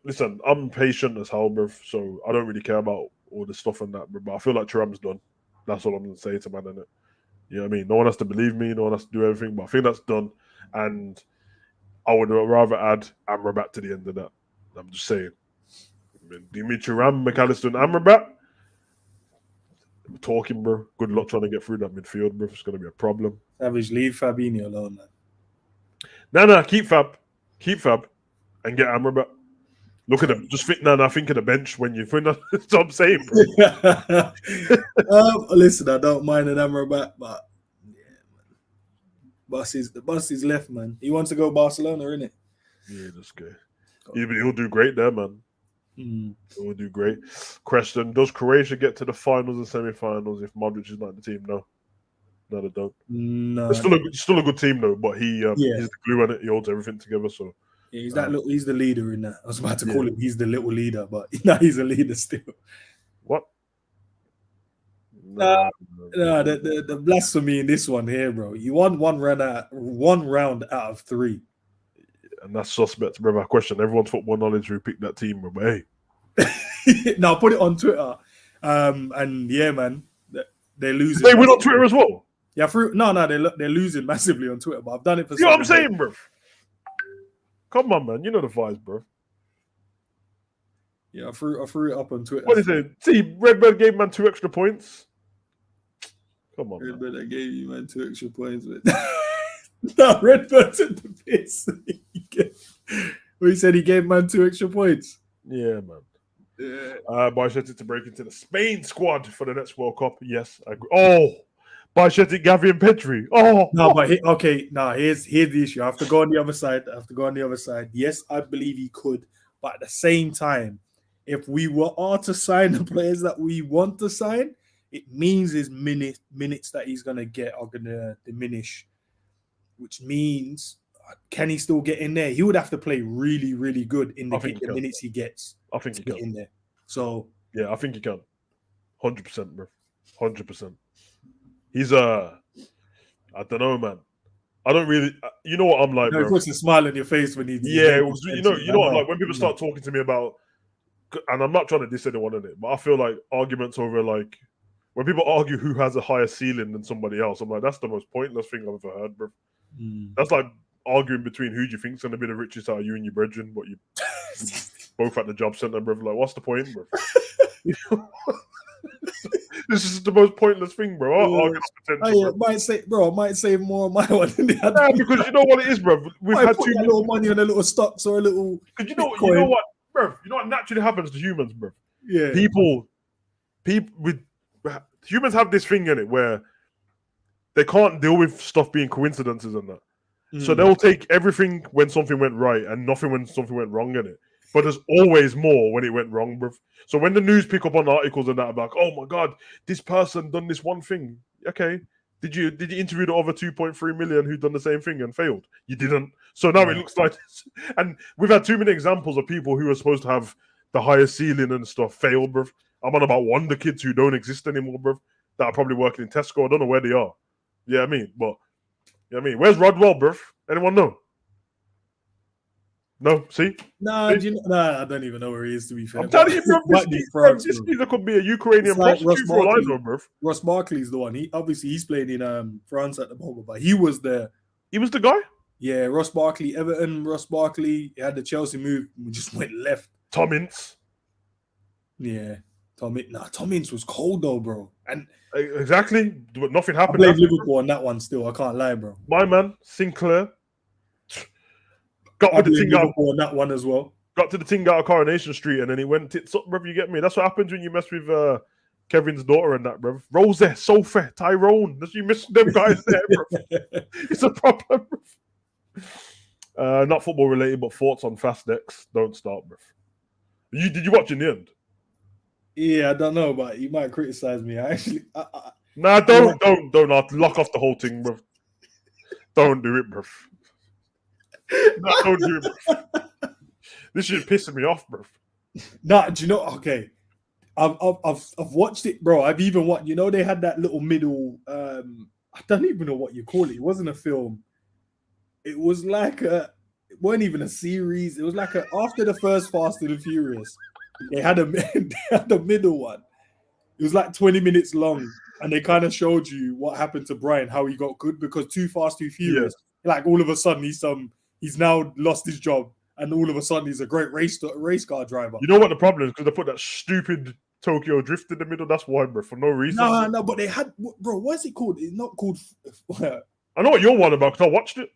Listen, I'm patient as hell, bruv. So I don't really care about all the stuff and that, bruv. But I feel like Thuram's done. That's all I'm going to say to man, innit? You know what I mean? No one has to believe me. No one has to do everything. But I think that's done. And I would rather add Amrabat to the end of that. I'm just saying. Dimitri Thuram, McAllister, and Amrabat. We're talking, bro. Good luck trying to get through that midfield, bro. It's going to be a problem. Savage, leave Fabinho alone, man. No, keep Fab, and get Amrabat. Look at him. Just think of the bench when you think that's what I'm saying, bro. Listen, I don't mind an Amrabat, but yeah, man. The bus is left, man. He wants to go Barcelona, innit? Yeah, that's good. He'll do great there, man. He'll do great. Question: does Croatia get to the finals and semi-finals if Modric is not in the team? No, they don't. No, it's still a good team though. But he's the glue in it. He holds everything together. So yeah, he's the leader in that. I was about to call him. He's the little leader, but he's a leader still. What? No, the blasphemy in this one here, bro. You won one round out of 3. And that's suspect, bro. I question everyone's football knowledge who picked that team, bro. But hey. Now put it on Twitter. And yeah, man, they're losing. They win on Twitter as well? Yeah, they're losing massively on Twitter, but I've done it for you know what I'm saying, bro? Come on, man. You know the vibes, bro. Yeah, I threw it up on Twitter. What is it? See, Redbird gave man 2 extra points. Come on, Redbird, I gave you, man, 2 extra points. No, Redbird took the piss. He said he gave man 2 extra points. Yeah, man. Yeah. Bajcetic to break into the Spain squad for the next World Cup. Yes, I agree. Oh, Bajcetic, Gavi, and Pedri. Oh, no, but here's the issue. I have to go on the other side. Yes, I believe he could, but at the same time, if we are to sign the players that we want to sign, it means his minutes that he's gonna get are gonna diminish, which means can he still get in there? He would have to play really, really good in the minutes he gets. I think he can in there. So yeah, I think he can. 100%, bro. 100%. He's I don't know, man. I don't really. You know what I'm like, bro. It puts a smile on your face when he. Yeah, you know what I'm like when people start talking to me about, and I'm not trying to diss anyone in it, but I feel like arguments over like when people argue who has a higher ceiling than somebody else. I'm like, that's the most pointless thing I've ever heard, bro. That's like arguing between who do you think's gonna be the richest out of you and your brethren, but you both at the job center, bro. Like, what's the point, bro? This is the most pointless thing, bro. Our arguments potential. I might save more on my one than the other. Yeah, because you know what it is, bro. We've had too little money on a little stocks or a little. Because you know what, bro. You know what naturally happens to humans, bro. Yeah. People with humans have this thing in it where they can't deal with stuff being coincidences and that. So they'll take everything when something went right and nothing when something went wrong in it. But there's always more when it went wrong, bro. So when the news pick up on articles and that about, oh my God, this person done this one thing. Okay. Did you interview the other 2.3 million who done the same thing and failed? You didn't. So now it looks like this. And we've had too many examples of people who are supposed to have the highest ceiling and stuff fail, bro. I'm on about Wonder Kids who don't exist anymore, bro. That are probably working in Tesco. I don't know where they are. Yeah, I mean, but where's Rodwell, bro? Anyone know? No, see? Nah, I don't even know where he is, to be fair. I'm telling you, bro, this either could be a Ukrainian prostitute for all I know, bro. Ross Barkley's the one. He's playing in France at the moment, but he was the guy? Yeah, Ross Barkley, Everton, Ross Barkley. He had the Chelsea move, just went left. Tom Ince. Yeah. Tom Ince was cold though, bro. And Exactly, but nothing I happened. blame Liverpool on that one still. I can't lie, bro. My man, Sinclair, got I with the blame thing out. Liverpool on that one as well. Got to the thing out of Coronation Street, and then he went tits up, bruv. You get me? That's what happens when you mess with Kevin's daughter and that, bruv. Rose, Sophie, Tyrone. That's you miss them guys there, bruv. It's a problem, bruv. Not football related, but thoughts on Fast X. Don't start, bruv. Did you watch in the end? Yeah, I don't know, but you might criticize me. Nah, don't. I'll lock off the whole thing, bruv. Don't do it, bruv. Nah, don't do it, bruv. This shit pissing me off, bruv. Nah, do you know? Okay, I've watched it, bro. I've even watched. You know, they had that little middle. I don't even know what you call it. It wasn't a film. It was like it weren't even a series. It was like after the first Fast and the Furious, they had a middle one. It was like 20 minutes long, and they kind of showed you what happened to Brian, how he got good because Too Fast, Too Furious. Yeah. Like all of a sudden, he's now lost his job. And all of a sudden, he's a great race car driver. You know what the problem is? Because they put that stupid Tokyo Drift in the middle. That's why, bro. For no reason. No, but they had, bro. What is it called? It's not called. I know what you're one about because I watched it.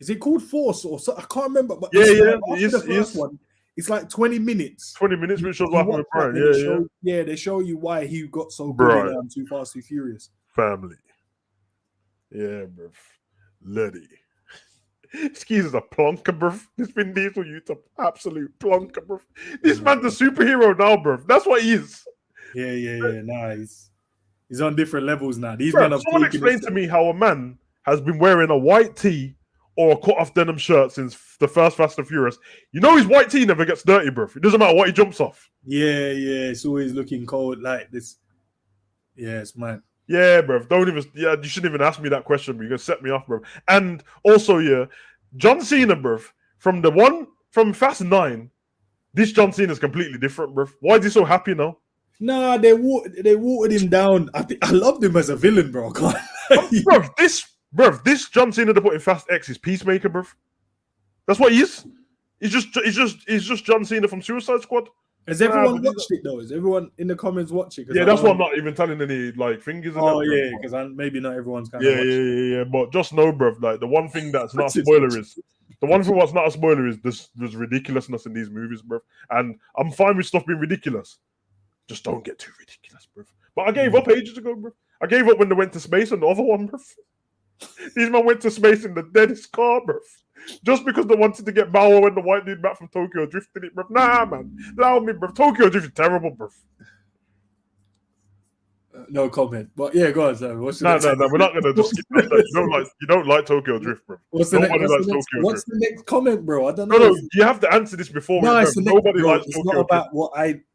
Is it called Force or so? I can't remember. But yeah. The first one, it's like 20 minutes. 20 minutes, which shows what happened with Brian. Yeah, they show you why he got so good in Too Fast, Too Furious. Family. Yeah, bro. Letty. Skis is a plonker, bruv. This Vin Diesel youth an absolute plonker, bruv. This man's a superhero now, bruv. That's what he is. Yeah. Nice. He's on different levels now. These bruv, men have someone explain to me how a man has been wearing a white tee or a cut-off denim shirt since the first Fast and Furious. You know his white tee never gets dirty, bruv. It doesn't matter what he jumps off. Yeah. It's always looking cold like this. Yeah, it's mad. Yeah, bruv. You shouldn't even ask me that question, but you're going to set me off, bruv. And also, John Cena, bruv, from Fast 9, this John Cena is completely different, bruv. Why is he so happy now? Nah, they watered him down. I loved him as a villain, bro. This John Cena they put in Fast X is Peacemaker, bruv. That's what he is. He's just John Cena from Suicide Squad. Has everyone watched it though? Is everyone in the comments watching? Yeah, that's why I'm not even telling any fingers. Oh yeah, because maybe not everyone's kind of yeah. But just know, bruv, like the one thing that's not a spoiler is what's not a spoiler is there's ridiculousness in these movies, bruv. And I'm fine with stuff being ridiculous. Just don't get too ridiculous, bruv. But I gave up ages ago, bruv. I gave up when they went to space on the other one, bruv. These men went to space in the deadest car, bruv. Just because they wanted to get Bauer when the white dude back from Tokyo drifted it, bruv. Nah, man. Allow me, bruv. Tokyo drift is terrible, bruv. No comment. But yeah, go on, Sam. No. We're not gonna just skip that. You don't like Tokyo drift, bruv. What's the next comment, bro? I don't know. No. You have to answer this before. Nobody likes Tokyo drift.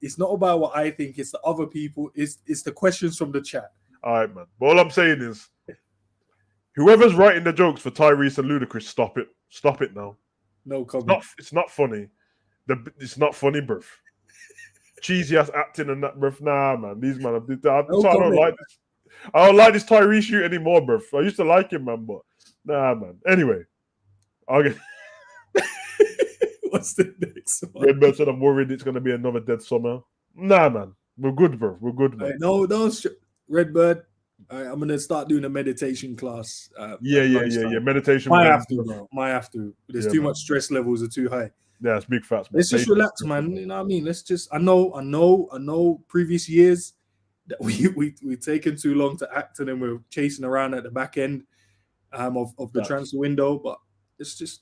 It's not about what I think. It's the other people. It's the questions from the chat. All right, man. But all I'm saying is, whoever's writing the jokes for Tyrese and Ludacris, stop it. Stop it now. No comment. It's not funny. It's not funny, bruv. Cheesy ass acting and that, bruv. Nah, man. These man. I don't like this. I don't like this Tyrese shoot anymore, bruv. I used to like him, man, but nah, man. Anyway, what's the next one? Redbird said, "I'm worried it's gonna be another dead summer." Nah, man. We're good, bruv. We're good, man. No, Redbird. I'm gonna start doing a meditation class. Meditation. Might have to, bro. Might have to. There's too much stress levels are too high. Yeah, it's big facts. Let's just relax, man. You know what I mean? Let's just. I know. Previous years that we've taken too long to act, and then we're chasing around at the back end of the transfer window. But let's just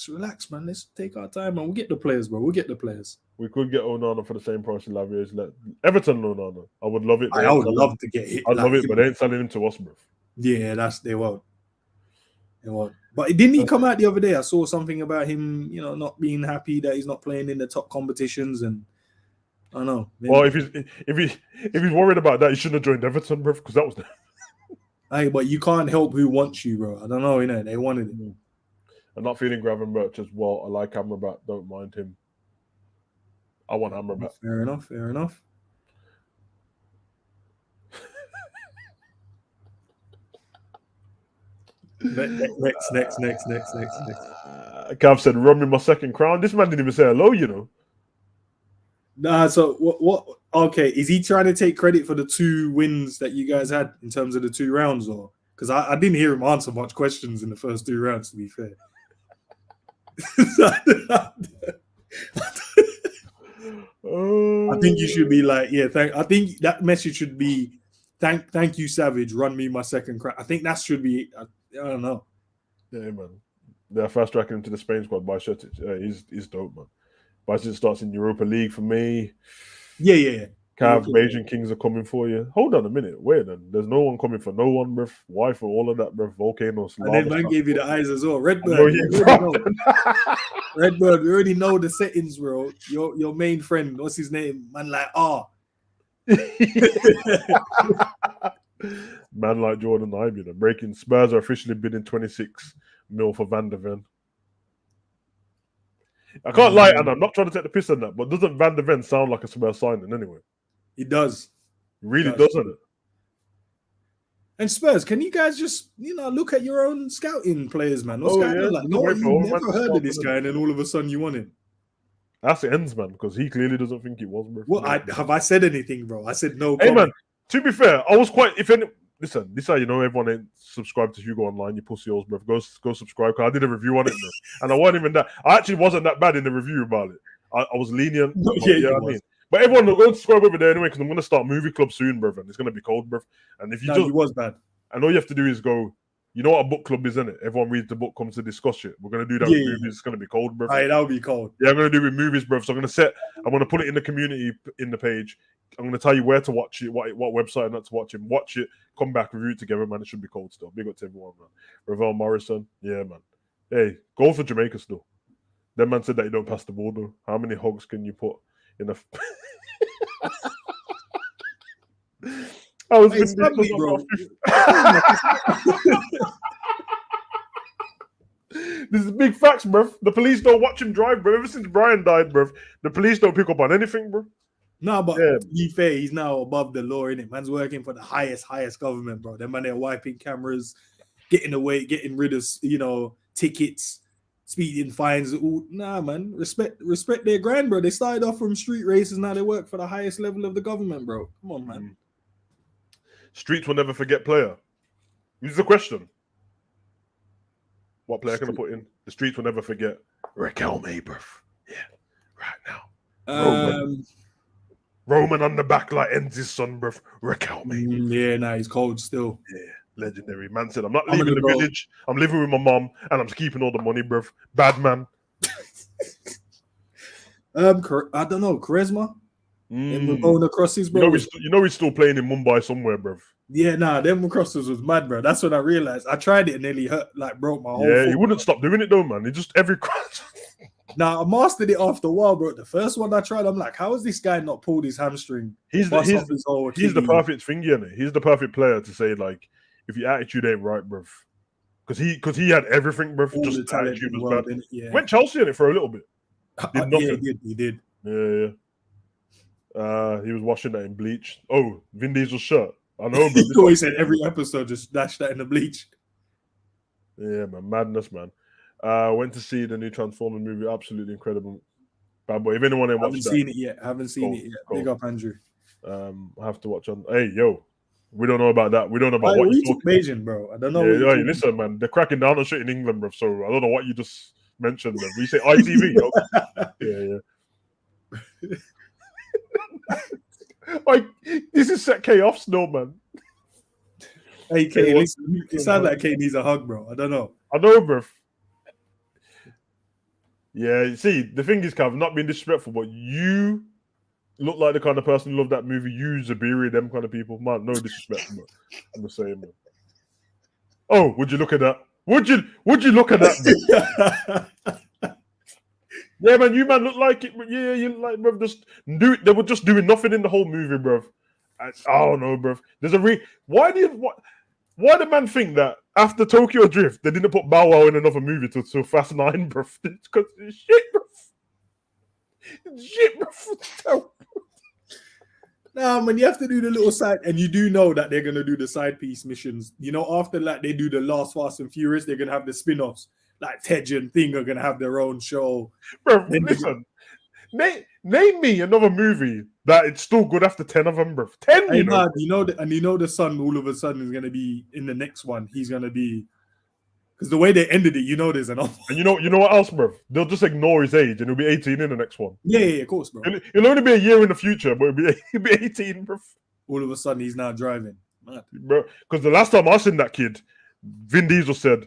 relax, man. Let's take our time, and we'll get the players, bro. We'll get the players. We could get Onana for the same price in Lavier's. Everton Onana. I would love it. I would love to get hit. I'd love it, but they ain't selling him to us, bro. Yeah, they won't. They won't. But didn't he come out the other day? I saw something about him, not being happy that he's not playing in the top competitions, and I don't know. Maybe. Well, if he's worried about that, he shouldn't have joined Everton, bro, because that was. Hey, but you can't help who wants you, bro. I don't know, they wanted him. I'm not feeling Gravenberch as well. I like Amrabat. Don't mind him. I want Amrabat. Fair enough. Next. Gav said, "Run me my second crown." This man didn't even say hello, Nah, so what? Okay, is he trying to take credit for the 2 wins that you guys had in terms of the 2 rounds, or because I didn't hear him answer much questions in the first 2 rounds? To be fair, I think you should be like, yeah. I think that message should be, thank you, Savage. Run me my second crack. I think that should be. I don't know. Yeah, man. They're fast tracking him to the Spain squad by Shetic. He's dope, man. Bajcetic starts in Europa League for me. Yeah. Cav, Beijing Kings are coming for you. Hold on a minute. Wait, then. There's no one coming for no one, bruv. Why for all of that, bruv? Volcanoes. And then man gave you the eyes as well. Redbird. Redbird, we already know the settings, bro. Your main friend, what's his name? Man, like, Man like Jordan Ivey. The breaking Spurs are officially bidding 26 mil for Van der Ven. I can't lie, and I'm not trying to take the piss on that, but doesn't Van der Ven sound like a Spurs signing anyway? It does. It really doesn't it? And Spurs, can you guys just, look at your own scouting players, man? What's going on? Like, you've never heard of this guy, and then all of a sudden you want him. That's the ends, man, because he clearly doesn't think it was, bro. Well, have I said anything, bro? I said no. Hey, man, to be fair, I was quite, listen, this is how you know everyone ain't subscribed to Hugo Online, you pussy holes, bro. Go subscribe, because I did a review on it, bro. And I wasn't even that. I actually wasn't that bad in the review about it. I was lenient. No, I mean. But everyone will go subscribe over there anyway, because I'm going to start movie club soon, bro. And it's going to be cold, bro. And if you he was bad. And all you have to do is go, you know what a book club is, isn't it? Everyone reads the book, comes to discuss it. We're going to do that with movies. It's going to be cold, bro. Aye, that'll be cold. Yeah, I'm going to do it with movies, bro. So I'm going to put it in the community, in the page. I'm going to tell you where to watch it, what website not to watch it. Watch it, come back, review it together, man. It should be cold still. Big up to everyone, man. Ravel Morrison, yeah, man. Hey, go for Jamaica still. That man said that you don't pass the ball, though. How many hogs can you put in a... I was family, bro. This is big facts, bro. The police don't watch him drive, bro. Ever since Brian died, bro, the police don't pick up on anything, bro. No, but to be fair, he's now above the law, innit? Man's working for the highest government, bro. Them man, they're wiping cameras, getting rid of, tickets, speeding fines. Ooh, nah, man. Respect their grind, bro. They started off from street races, now they work for the highest level of the government, bro. Come on, man. Streets will never forget player. This is the question. What player can I put in? The streets will never forget. Raquel Mayberth. Yeah, right now. Roman on the back like ends his son, bruv. Raquel Mayberth. Yeah, nah, he's cold still. Yeah, legendary. Man said, I'm not leaving the village. I'm living with my mom and I'm keeping all the money, bruv. Bad man. I don't know, charisma. Going across his, bro. You know he's still playing in Mumbai somewhere, bruv. Yeah, nah, them crosses was mad, bro. That's when I realized. I tried it and nearly broke my whole. Yeah, he wouldn't stop doing it though, man. He just every cross. Nah, I mastered it after a while, bro. The first one I tried, I'm like, how has this guy not pulled his hamstring? He's the perfect thing, yeah. He's the perfect player to say, like, if your attitude ain't right, bruv. Because he had everything, bruv. Just the attitude was bad. Yeah. Went Chelsea in it for a little bit. Did nothing. Yeah, he did. Yeah. He was washing that in bleach. Oh, Vin Diesel's shirt. I know, bro. He always said every episode just dash that in the bleach. Yeah, man. Madness, man. Went to see the new Transformers movie. Absolutely incredible. Bad boy. If anyone ain't watched that. Haven't seen it yet. Big up, Andrew. I have to watch on. Hey, yo. We don't know about that. We don't know about what you're talking about. Beijing, bro. I don't know. Yeah, hey, listen, man. They're cracking down on shit in England, bro. So I don't know what you just mentioned, bro. We say ITV, yo. Yeah. Like, this is set K off still, man. Hey, K, listen, it sounds like K needs a hug, bro. I don't know. I know, bro. Yeah, see, the thing is, Cav, not being disrespectful, but you look like the kind of person who love that movie. You, Zabiri, them kind of people. Man, no disrespect, bro. I'm the same, man. Oh, would you look at that? Would you look at that, bro? Yeah, man, you man look like it. Yeah, you look like, bro. They were just doing nothing in the whole movie, bro. I don't know, bro. There's why the man think that after Tokyo Drift they didn't put Bow Wow in another movie to Fast 9, bro? Because shit, bro. Nah, man, you have to do the little side, and you do know that they're gonna do the side piece missions. You know, after like they do the last Fast and Furious, they're gonna have the spin-offs. Like Tej and Thing are gonna have their own show. Bro, listen, Name me another movie that it's still good after 10 of them, bro. 10, Hey, you know. man, the son all of a sudden is gonna be in the next one. He's gonna be because the way they ended it, there's an offer. And you know what else, bro? They'll just ignore his age and he'll be 18 in the next one. Yeah, of course, bro. It'll only be a year in the future, but he'll be 18, bro. All of a sudden, he's now driving. Mad. Bro, because the last time I seen that kid, Vin Diesel said,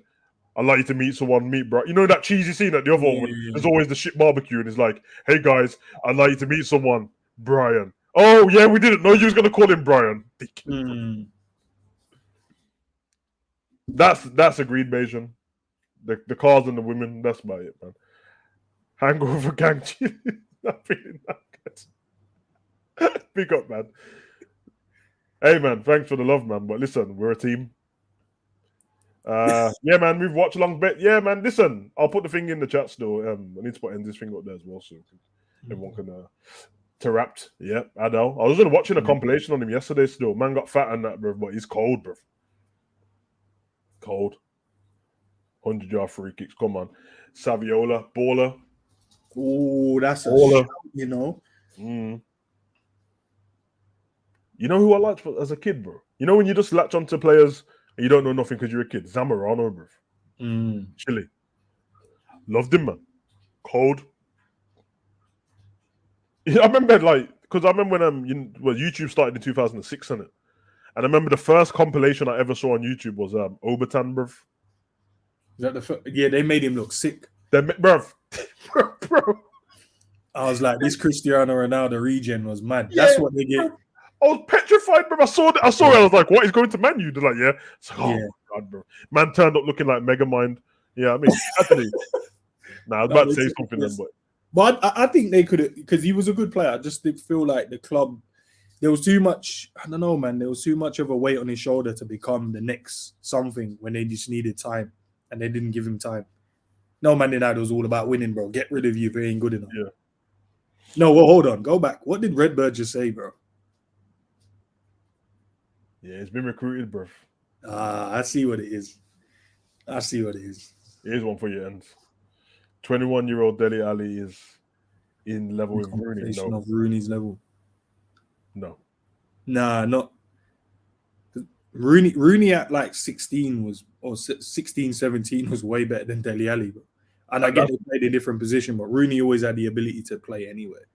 I'd like you to meet someone, bro. You know that cheesy scene at the other one? There's always the shit barbecue, and it's like, hey guys, I'd like you to meet someone, Brian. Oh, yeah, we didn't know you was going to call him Brian. That's agreed, Bayesian. The cars and the women, that's about it, man. Hangover gang. Not feeling that good. Big up, man. Hey, man, thanks for the love, man. But listen, we're a team. Yeah, man, we've watched along bet. Yeah, man, listen, I'll put the thing in the chat still. I need to put this thing up there as well, so everyone can Terapt. Yeah, Adele. I was watching a compilation on him yesterday still. Man got fat and that, bro, but he's cold, bro. Cold. 100-yard free kicks. Come on. Saviola, baller. Oh, that's a baller. Shout, You know who I liked as a kid, bro? You know when you just latch onto players and you don't know nothing because you're a kid? Zamorano, bro. Chile. Loved him, man. Cold. Yeah, I remember, because I remember when YouTube started in 2006, innit? And I remember the first compilation I ever saw on YouTube was Obertan, bro. Is that yeah, they made him look sick. Bro. I was like, this Cristiano Ronaldo regen was mad. That's what they get. I was petrified, bro. I saw it. I was like, what? He's going to Man U? They're like, yeah. It's like, oh, my God, bro. Man turned up looking like Megamind. Yeah, I mean, actually. I was about to say something then, but I think they could have, because he was a good player. I just did feel like the club, there was too much, I don't know, man. There was too much of a weight on his shoulder to become the next something when they just needed time and they didn't give him time. No, Man United was all about winning, bro. Get rid of you if it ain't good enough. Yeah. No, well, hold on. Go back. What did Redbird just say, bro? Yeah, it's been recruited, bro. I see what it is. Here's one for your ends. 21-year-old Dele Alli is in level with Rooney. No. Of Rooney's level. No. Nah, not. Rooney at like 16 was, or 16, 17 was way better than Dele Alli, bro. And I get they played in a different position, but Rooney always had the ability to play anywhere.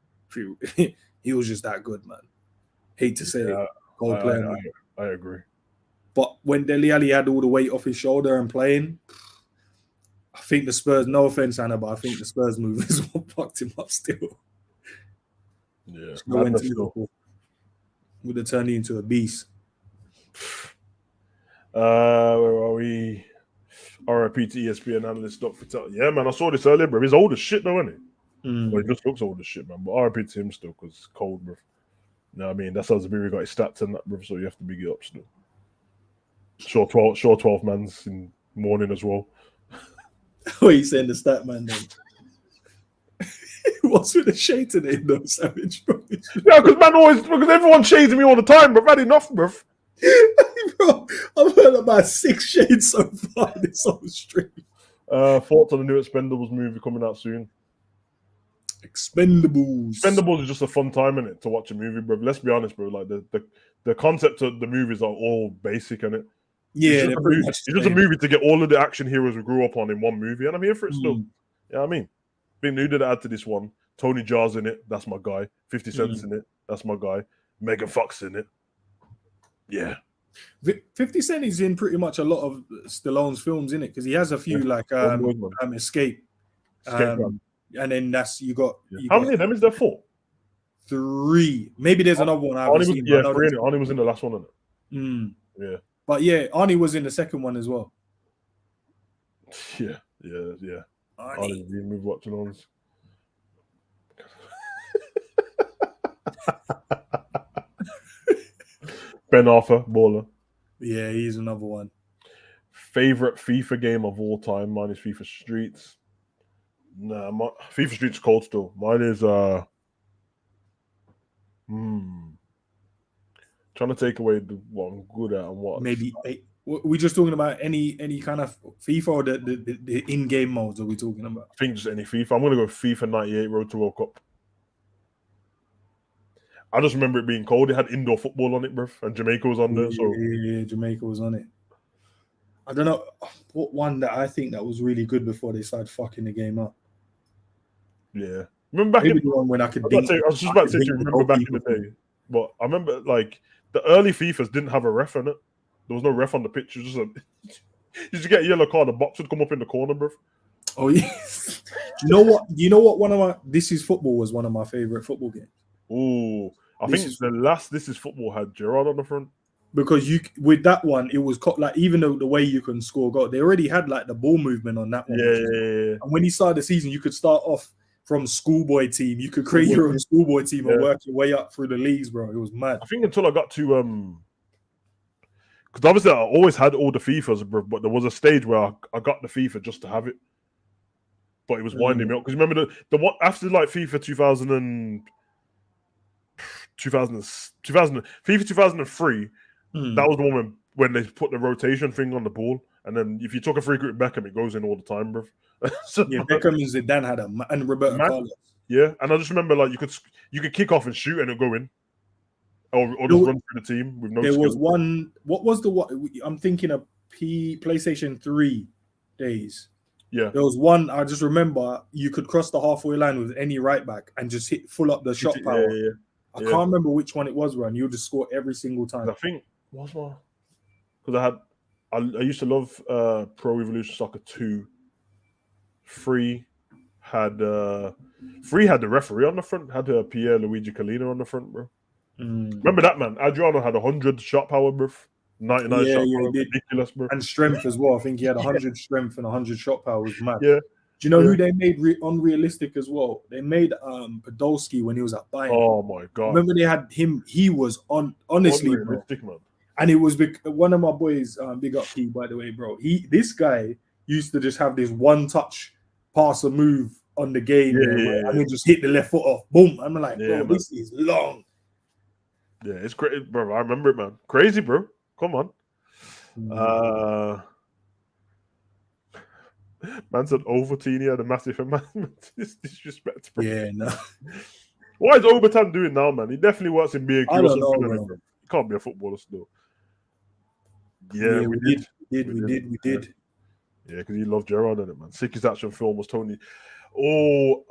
He was just that good, man. Hate to say it. Cold player. I agree. But when Dele Alli had all the weight off his shoulder and playing, I think the Spurs, no offense, Anna, but I think the Spurs move is what fucked him up still. Yeah. Would have turned into a beast. Where are we? RIP to ESPN analyst Dr. Patel. Yeah, man, I saw this earlier, bro. He's old as shit, though, isn't he? Well, he just looks old as shit, man. But RIP to him still, because it's cold, bro. You know what I mean? That's how Zabiri got his stats and that, bro, so you have to big it up still. Sure 12 man's in morning as well. What are you saying, the stat man then? What's with the shade today, though, Savage, bro? Yeah, because everyone shades me all the time, bro. I've had enough, bro. Bro, I've heard about 6 shades so far this whole stream. Thoughts on the new Expendables movie coming out soon? Expendables is just a fun time, innit, to watch a movie, bro. Let's be honest, bro. Like the concept of the movies are all basic, innit? Yeah, it's just a movie to get all of the action heroes we grew up on in one movie, and I'm here for it still. Yeah, you know what I mean, being new to add to this one. Tony Jaa's in it. That's my guy. 50 Cent's in it. That's my guy. Megan Fox in it. Yeah. 50 Cent is in pretty much a lot of Stallone's films, in it, because he has a few Escape. And then you got. How many of them is there? 4? 3. Maybe there's another one I haven't seen. Yeah, Arnie was in the last one, isn't it? Yeah. But yeah, Arnie was in the second one as well. Yeah. Arnie, we move watching on. Ben Arthur, baller. Yeah, he's another one. Favorite FIFA game of all time? Mine is FIFA Streets. Nah, FIFA Streets cold still. Mine is trying to take away what I'm good at and what. Maybe we just talking about any kind of FIFA or the in-game modes? Are we talking about? I think just any FIFA. I'm gonna go FIFA 98 Road to World Cup. I just remember it being cold. It had indoor football on it, bruv, and Jamaica was on there. So Yeah, Jamaica was on it. I don't know what one that I think that was really good before they started fucking the game up. yeah, remember back Maybe in. the one when I could I think. was just about to say, do you the remember back in the goalkeeper. day? But I remember like the early FIFAs didn't have a ref on it. There was no ref on the pitch. It was just you just get a yellow card. The box would come up in the corner, bruv. Oh yes. You know what? You know what? One of my This Is Football was one of my favorite football games. Ooh, I think the last This Is Football had Gerrard on the front. Because you with that one, it was like even though the way you can score goal, they already had like the ball movement on that one. Yeah. And when he started the season, you could start off from schoolboy team. You could create your own schoolboy team and work your way up through the leagues, bro. It was mad. I think until I got to because obviously I always had all the FIFAs, bro, but there was a stage where I got the FIFA just to have it. But it was winding me up. Because remember the one after like FIFA 2000 FIFA 2003, that was the one when they put the rotation thing on the ball. And then if you took a free kick with Beckham, it goes in all the time, bro. So, yeah, Beckham and Zidane had and Roberto Carlos. Yeah, and I just remember like you could kick off and shoot and it'll go in. Or just run through the team with no There skill. was one. What was the one? I'm thinking of PlayStation 3 days. Yeah. There was one, I just remember you could cross the halfway line with any right back and just hit full up the shot power. Yeah. I can't remember which one it was, Ron. You would just score every single time. I think, what's one? Because I used to love Pro Evolution Soccer 2. 3 had the referee on the front, had Pierre Luigi Collina on the front, bro. Remember that, man? Adriano had 100 shot power, bro. 99 shot power, ridiculous, bro. And strength as well. I think he had 100 strength and 100 shot power. Was mad. Yeah. Do you know who they made unrealistic as well? They made Podolski when he was at Bayern. Oh my god! Remember they had him? He was honestly, unrealistic, man. And it was one of my boys. Big up P, by the way, bro. This guy used to just have this one touch pass or move on the game, and then just hit the left foot off. Boom! I'm like, bro, this is long. Yeah, it's great, bro. I remember it, man. Crazy, bro. Come on. Man said Overtini had a massive amount. This disrespect, bro. Yeah, no. What is Obertan doing now, man? He definitely works in B&Q I or don't something. know, bro. He can't be a footballer still. Yeah, we did. Yeah, because he loved Gerrard in it, man. Sickest action film was Tony. Oh,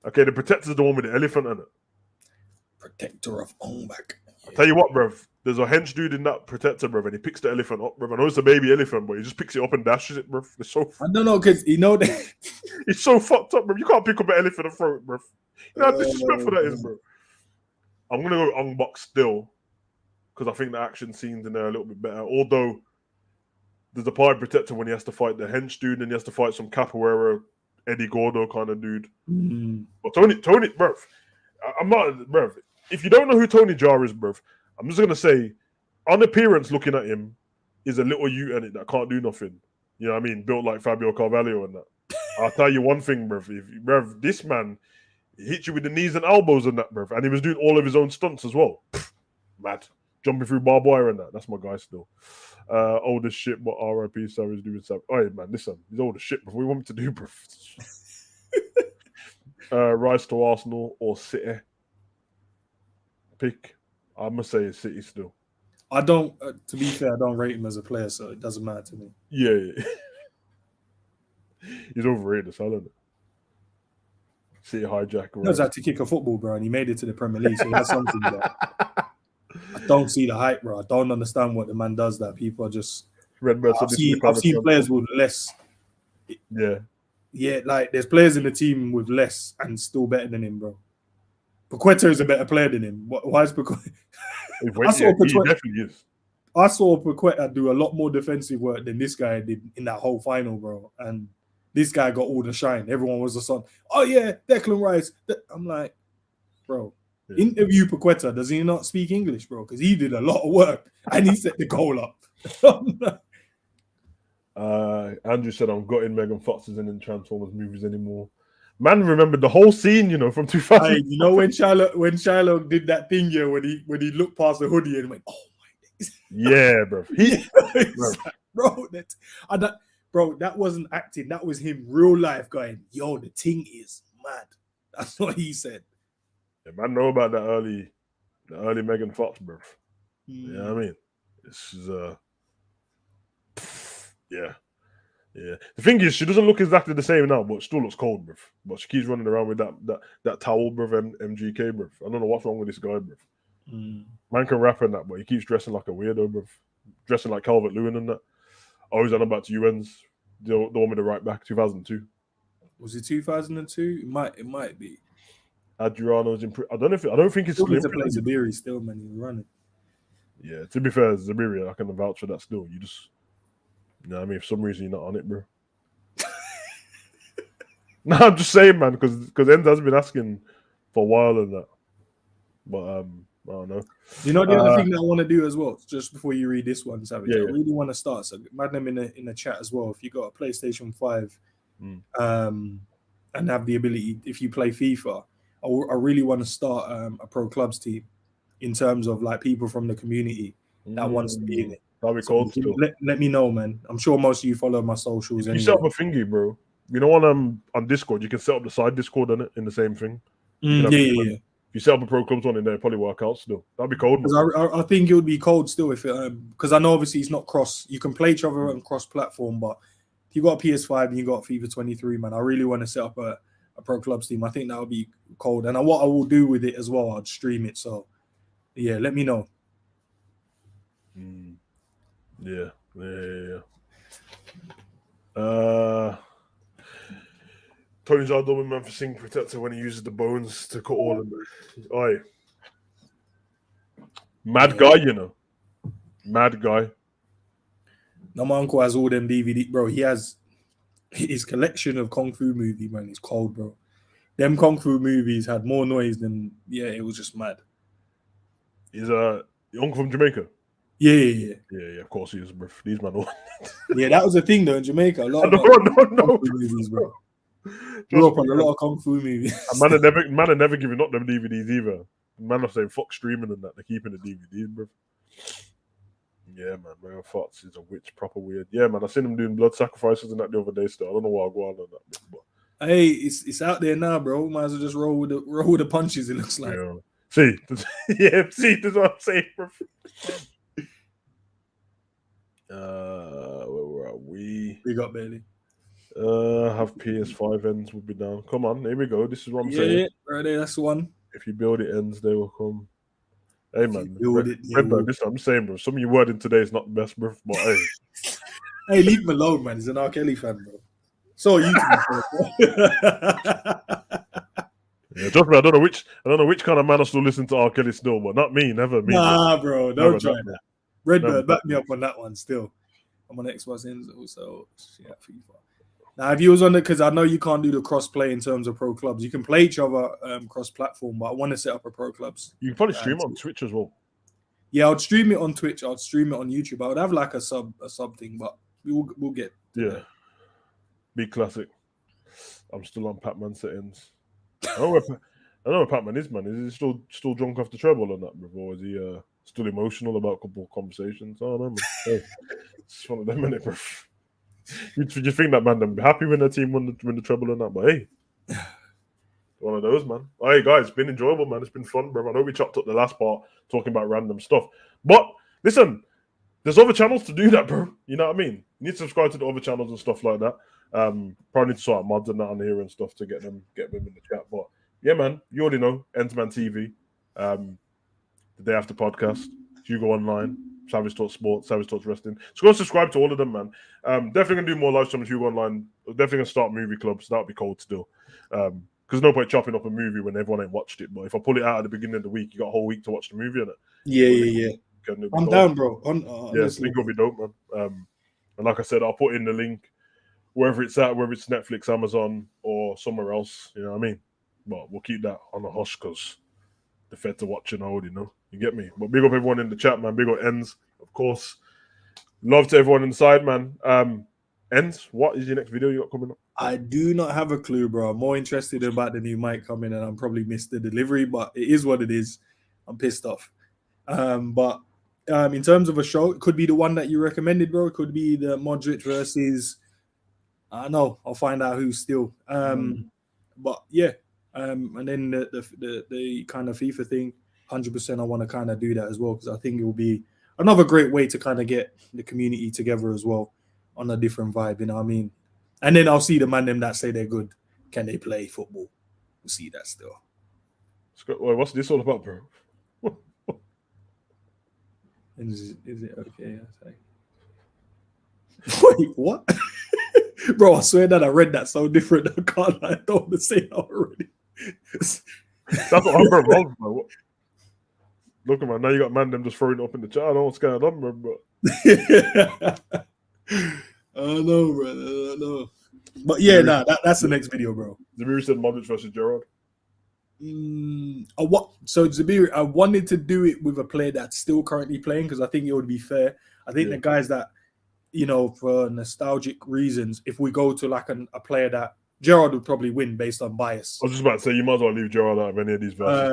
okay. The Protector's the one with the elephant in it. Protector of Ongbak. I'll tell you what, bruv. There's a hench dude in that Protector, bruv, and he picks the elephant up, bruv. I know it's a baby elephant, but he just picks it up and dashes it, bruv. It's so. I don't know, because you know that it's so fucked up, bruv. You can't pick up an elephant and throw it, bruv. You know how disrespectful that is, bro. I'm gonna go with Ongbak still, because I think the action scenes in there are a little bit better. Although there's a part of Protector when he has to fight the hench dude and he has to fight some capoeira Eddie Gordo kind of dude. But Tony, bruv. I'm not, bruv. If you don't know who Tony Jaa is, bruv, I'm just gonna say, on appearance, looking at him, is a little you in it that can't do nothing. You know what I mean? Built like Fabio Carvalho and that. I'll tell you one thing, bruv. This man hit you with the knees and elbows and that, bruv, and he was doing all of his own stunts as well. Mad, jumping through barbed wire and that. That's my guy still. Old as shit, but R.I.P. Savage doing stuff. Oh yeah, man, listen, he's old as shit. Bruv. What do you want me to do, bruv? Rise to Arsenal or City? Pick. I'm gonna say City still. I don't. To be fair, I don't rate him as a player, so it doesn't matter to me. Yeah. He's overrated as hell, isn't it? City hijack. He knows how to kick a football, bro, and he made it to the Premier League, so that's something. I don't see the hype, bro. I don't understand what the man does. That people are just. I've seen players with less. Yeah, like there's players in the team with less and still better than him, bro. Paqueta is a better player than him. Why is Paqueta? He definitely is. I saw Paqueta do a lot more defensive work than this guy did in that whole final, bro. And this guy got all the shine. Everyone was just on, oh yeah, Declan Rice. I'm like, bro, interview Paqueta. Does he not speak English, bro? Because he did a lot of work and he set the goal up. Andrew said, I'm gutted Megan Fox isn't in Transformers movies anymore. Man, remembered the whole scene, you know, from 2000. Hey, you know when Shiloh did that thing here when he looked past the hoodie and went, oh my days. Yeah, bro. Bro, that wasn't acting. That was him real life going, yo, the thing is mad. That's what he said. Yeah, man, know about the early Megan Fox, bro. You know what I mean? This is yeah. The thing is, she doesn't look exactly the same now, but still looks cold, bro. But she keeps running around with that towel, bro. MGK, bro. I don't know what's wrong with this guy, bro. Man can rap and that, but he keeps dressing like a weirdo, bro. Dressing like Calvert Lewin and that. Always on about UN's the one with the right back, 2002. Was it 2002? It might be. Adriano's in. I don't think it's Still still needs in to play Zabiri still, man. He's running. Yeah, to be fair, Zabiri, I can vouch for that still. You just, you know what I mean? For some reason, you're not on it, bro. No, I'm just saying, man, because Enz has been asking for a while and that. But, I don't know. You know, the other thing that I want to do as well, just before you read this one, Savage, Yeah, I really want to start. So, madam in the chat as well. If you got a PlayStation 5 and have the ability, if you play FIFA, I really want to start a pro clubs team in terms of like people from the community that wants to be in it. That'll be cold still. Let me know, man. I'm sure most of you follow my socials. You set up a thingy, bro. You know, on Discord, you can set up the side Discord on it in the same thing. Yeah. If you set up a pro clubs one in there, it'll probably work out still. That'd be cold. Because I think it would be cold still if it because I know obviously it's not cross. You can play each other on cross platform, but if you got a PS5 and you got FIFA 23, man, I really want to set up a pro clubs team. I think that would be cold. And what I will do with it as well, I'd stream it. So yeah, let me know. Yeah. Tony Jardine, man, for Sing Protector when he uses the bones to cut all of them. Oi. Mad guy, you know. Mad guy. Now, my uncle has all them DVD, bro. He has his collection of Kung Fu movie, man. It's cold, bro. Them Kung Fu movies had more noise than, it was just mad. He's your uncle from Jamaica? Yeah, of course he is, bro. These man all... Yeah, that was a thing, though, in Jamaica. A lot of no. movies, bro. Grew up on a lot of Kung Fu movies. Man are never giving up them DVDs either. Man are saying fuck streaming and that. They're keeping the DVDs, bro. Yeah, man. Megan Fox is a witch, proper weird. Yeah, man. I seen him doing blood sacrifices and that the other day still. I don't know why I go on that. But... Hey, it's out there now, bro. Might as well just roll with the punches, it looks like. Yeah. See, that's what I'm saying, bro. Where are we? We got Bailey. Have PS5 ends will be down. Come on, here we go. This is what I'm saying. Yeah, right there, that's the one. If you build it ends, they will come. Hey man, Redbird, listen, I'm saying, bro. Some of your wording today is not the best, bro. But hey, hey, leave him alone, man. He's an R. Kelly fan, bro. So you. Yeah, trust me, I don't know which kind of man I still listen to R. Kelly still, but not me, never me. Nah, bro, don't try that. Redbird, back me up on that one still. I'm on Xbox ends also. Yeah, FIFA. Now, if you was on it, because I know you can't do the cross play in terms of pro clubs. You can play each other cross platform, but I want to set up a pro clubs. You can probably stream on Twitch as well. Yeah, I'd stream it on Twitch. I'd stream it on YouTube. I would have like a sub thing, but we'll get. Yeah, big classic. I'm still on Pac-Man settings. I know where Pac-Man is, man. Is he still drunk off the treble or not, bro? Or is he still emotional about a couple of conversations? I don't know, man. Hey, it's one of them, innit, bro? You think that man them be happy when their team win the treble or not? But hey, one of those, man. All right, guys, it's been enjoyable, man. It's been fun, bro. I know we chopped up the last part talking about random stuff, but listen, there's other channels to do that, bro. You know what I mean? You need to subscribe to the other channels and stuff like that. Probably need to sort out mods and that on here and stuff to get them in the chat. But yeah, man, you already know Endsman TV, the day after podcast, Hugo Online, Savage Talks Sports, Savage Talks Wrestling. So go and subscribe to all of them, man. Definitely gonna do more live streams Hugo Online. Definitely gonna start movie clubs. That'll be cold still. Because no point chopping up a movie when everyone ain't watched it. But if I pull it out at the beginning of the week, you got a whole week to watch the movie, innit? Yeah. I'm down, bro. Yeah, I think it'll be dope, man. And like I said, I'll put in the link wherever it's at, whether it's Netflix, Amazon, or somewhere else. You know what I mean? But we'll keep that on the hush because the feds are watching. I already know. You get me? But big up everyone in the chat, man. Big up Ends, of course. Love to everyone inside, man. Ends, what is your next video you got coming up? I do not have a clue, bro. I'm more interested about the new mic coming, and I'm probably missed the delivery, but it is what it is. I'm pissed off. But in terms of a show, it could be the one that you recommended, bro. It could be the Modric versus. I don't know. I'll find out who's still. But yeah, And then the kind of FIFA thing, 100%. I want to kind of do that as well because I think it will be another great way to kind of get the community together as well on a different vibe. You know what I mean? And then I'll see the man them that say they're good. Can they play football? We'll see that still. Wait, what's this all about, bro? Is it okay? Wait, what? Bro, I swear that I read that so different. I can't. I don't want to say it already. That's what I'm bro. Look, man, now you got man them just throwing it up in the chat. I don't know what's going on, bro. I know, bro. I know. But yeah, that's the next video, bro. Zabiri said Modric versus Gerrard. So Zabiri, I wanted to do it with a player that's still currently playing because I think it would be fair. I think the guys that, you know, for nostalgic reasons, if we go to like a player that Gerrard would probably win based on bias. I was just about to say you might as well leave Gerrard out of any of these verses.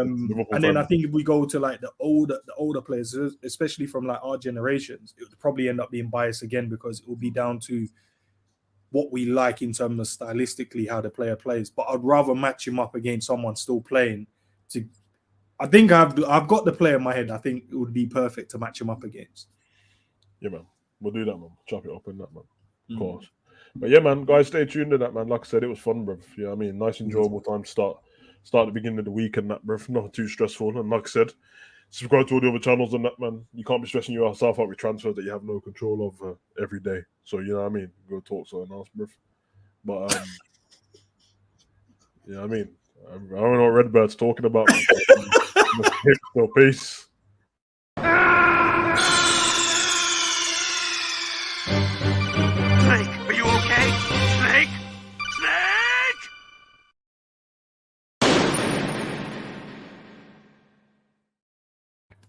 And then I think if we go to like the older players, especially from like our generations, it would probably end up being biased again because it will be down to what we like in terms of stylistically how the player plays. But I'd rather match him up against someone still playing. I think I've got the player in my head. I think it would be perfect to match him up against. Yeah, man. We'll do that, man. Chop it up in that, man. Of course. But yeah, man, guys, stay tuned to that, man. Like I said, it was fun, bro. You know what I mean? Nice, enjoyable time to start at the beginning of the week and that, bro. Not too stressful. And like I said, subscribe to all the other channels and that, man. You can't be stressing yourself out with transfers that you have no control of every day. So, you know what I mean? Go talk something else, bro. But, you know what I mean? I don't know what Redbird's talking about. So, peace.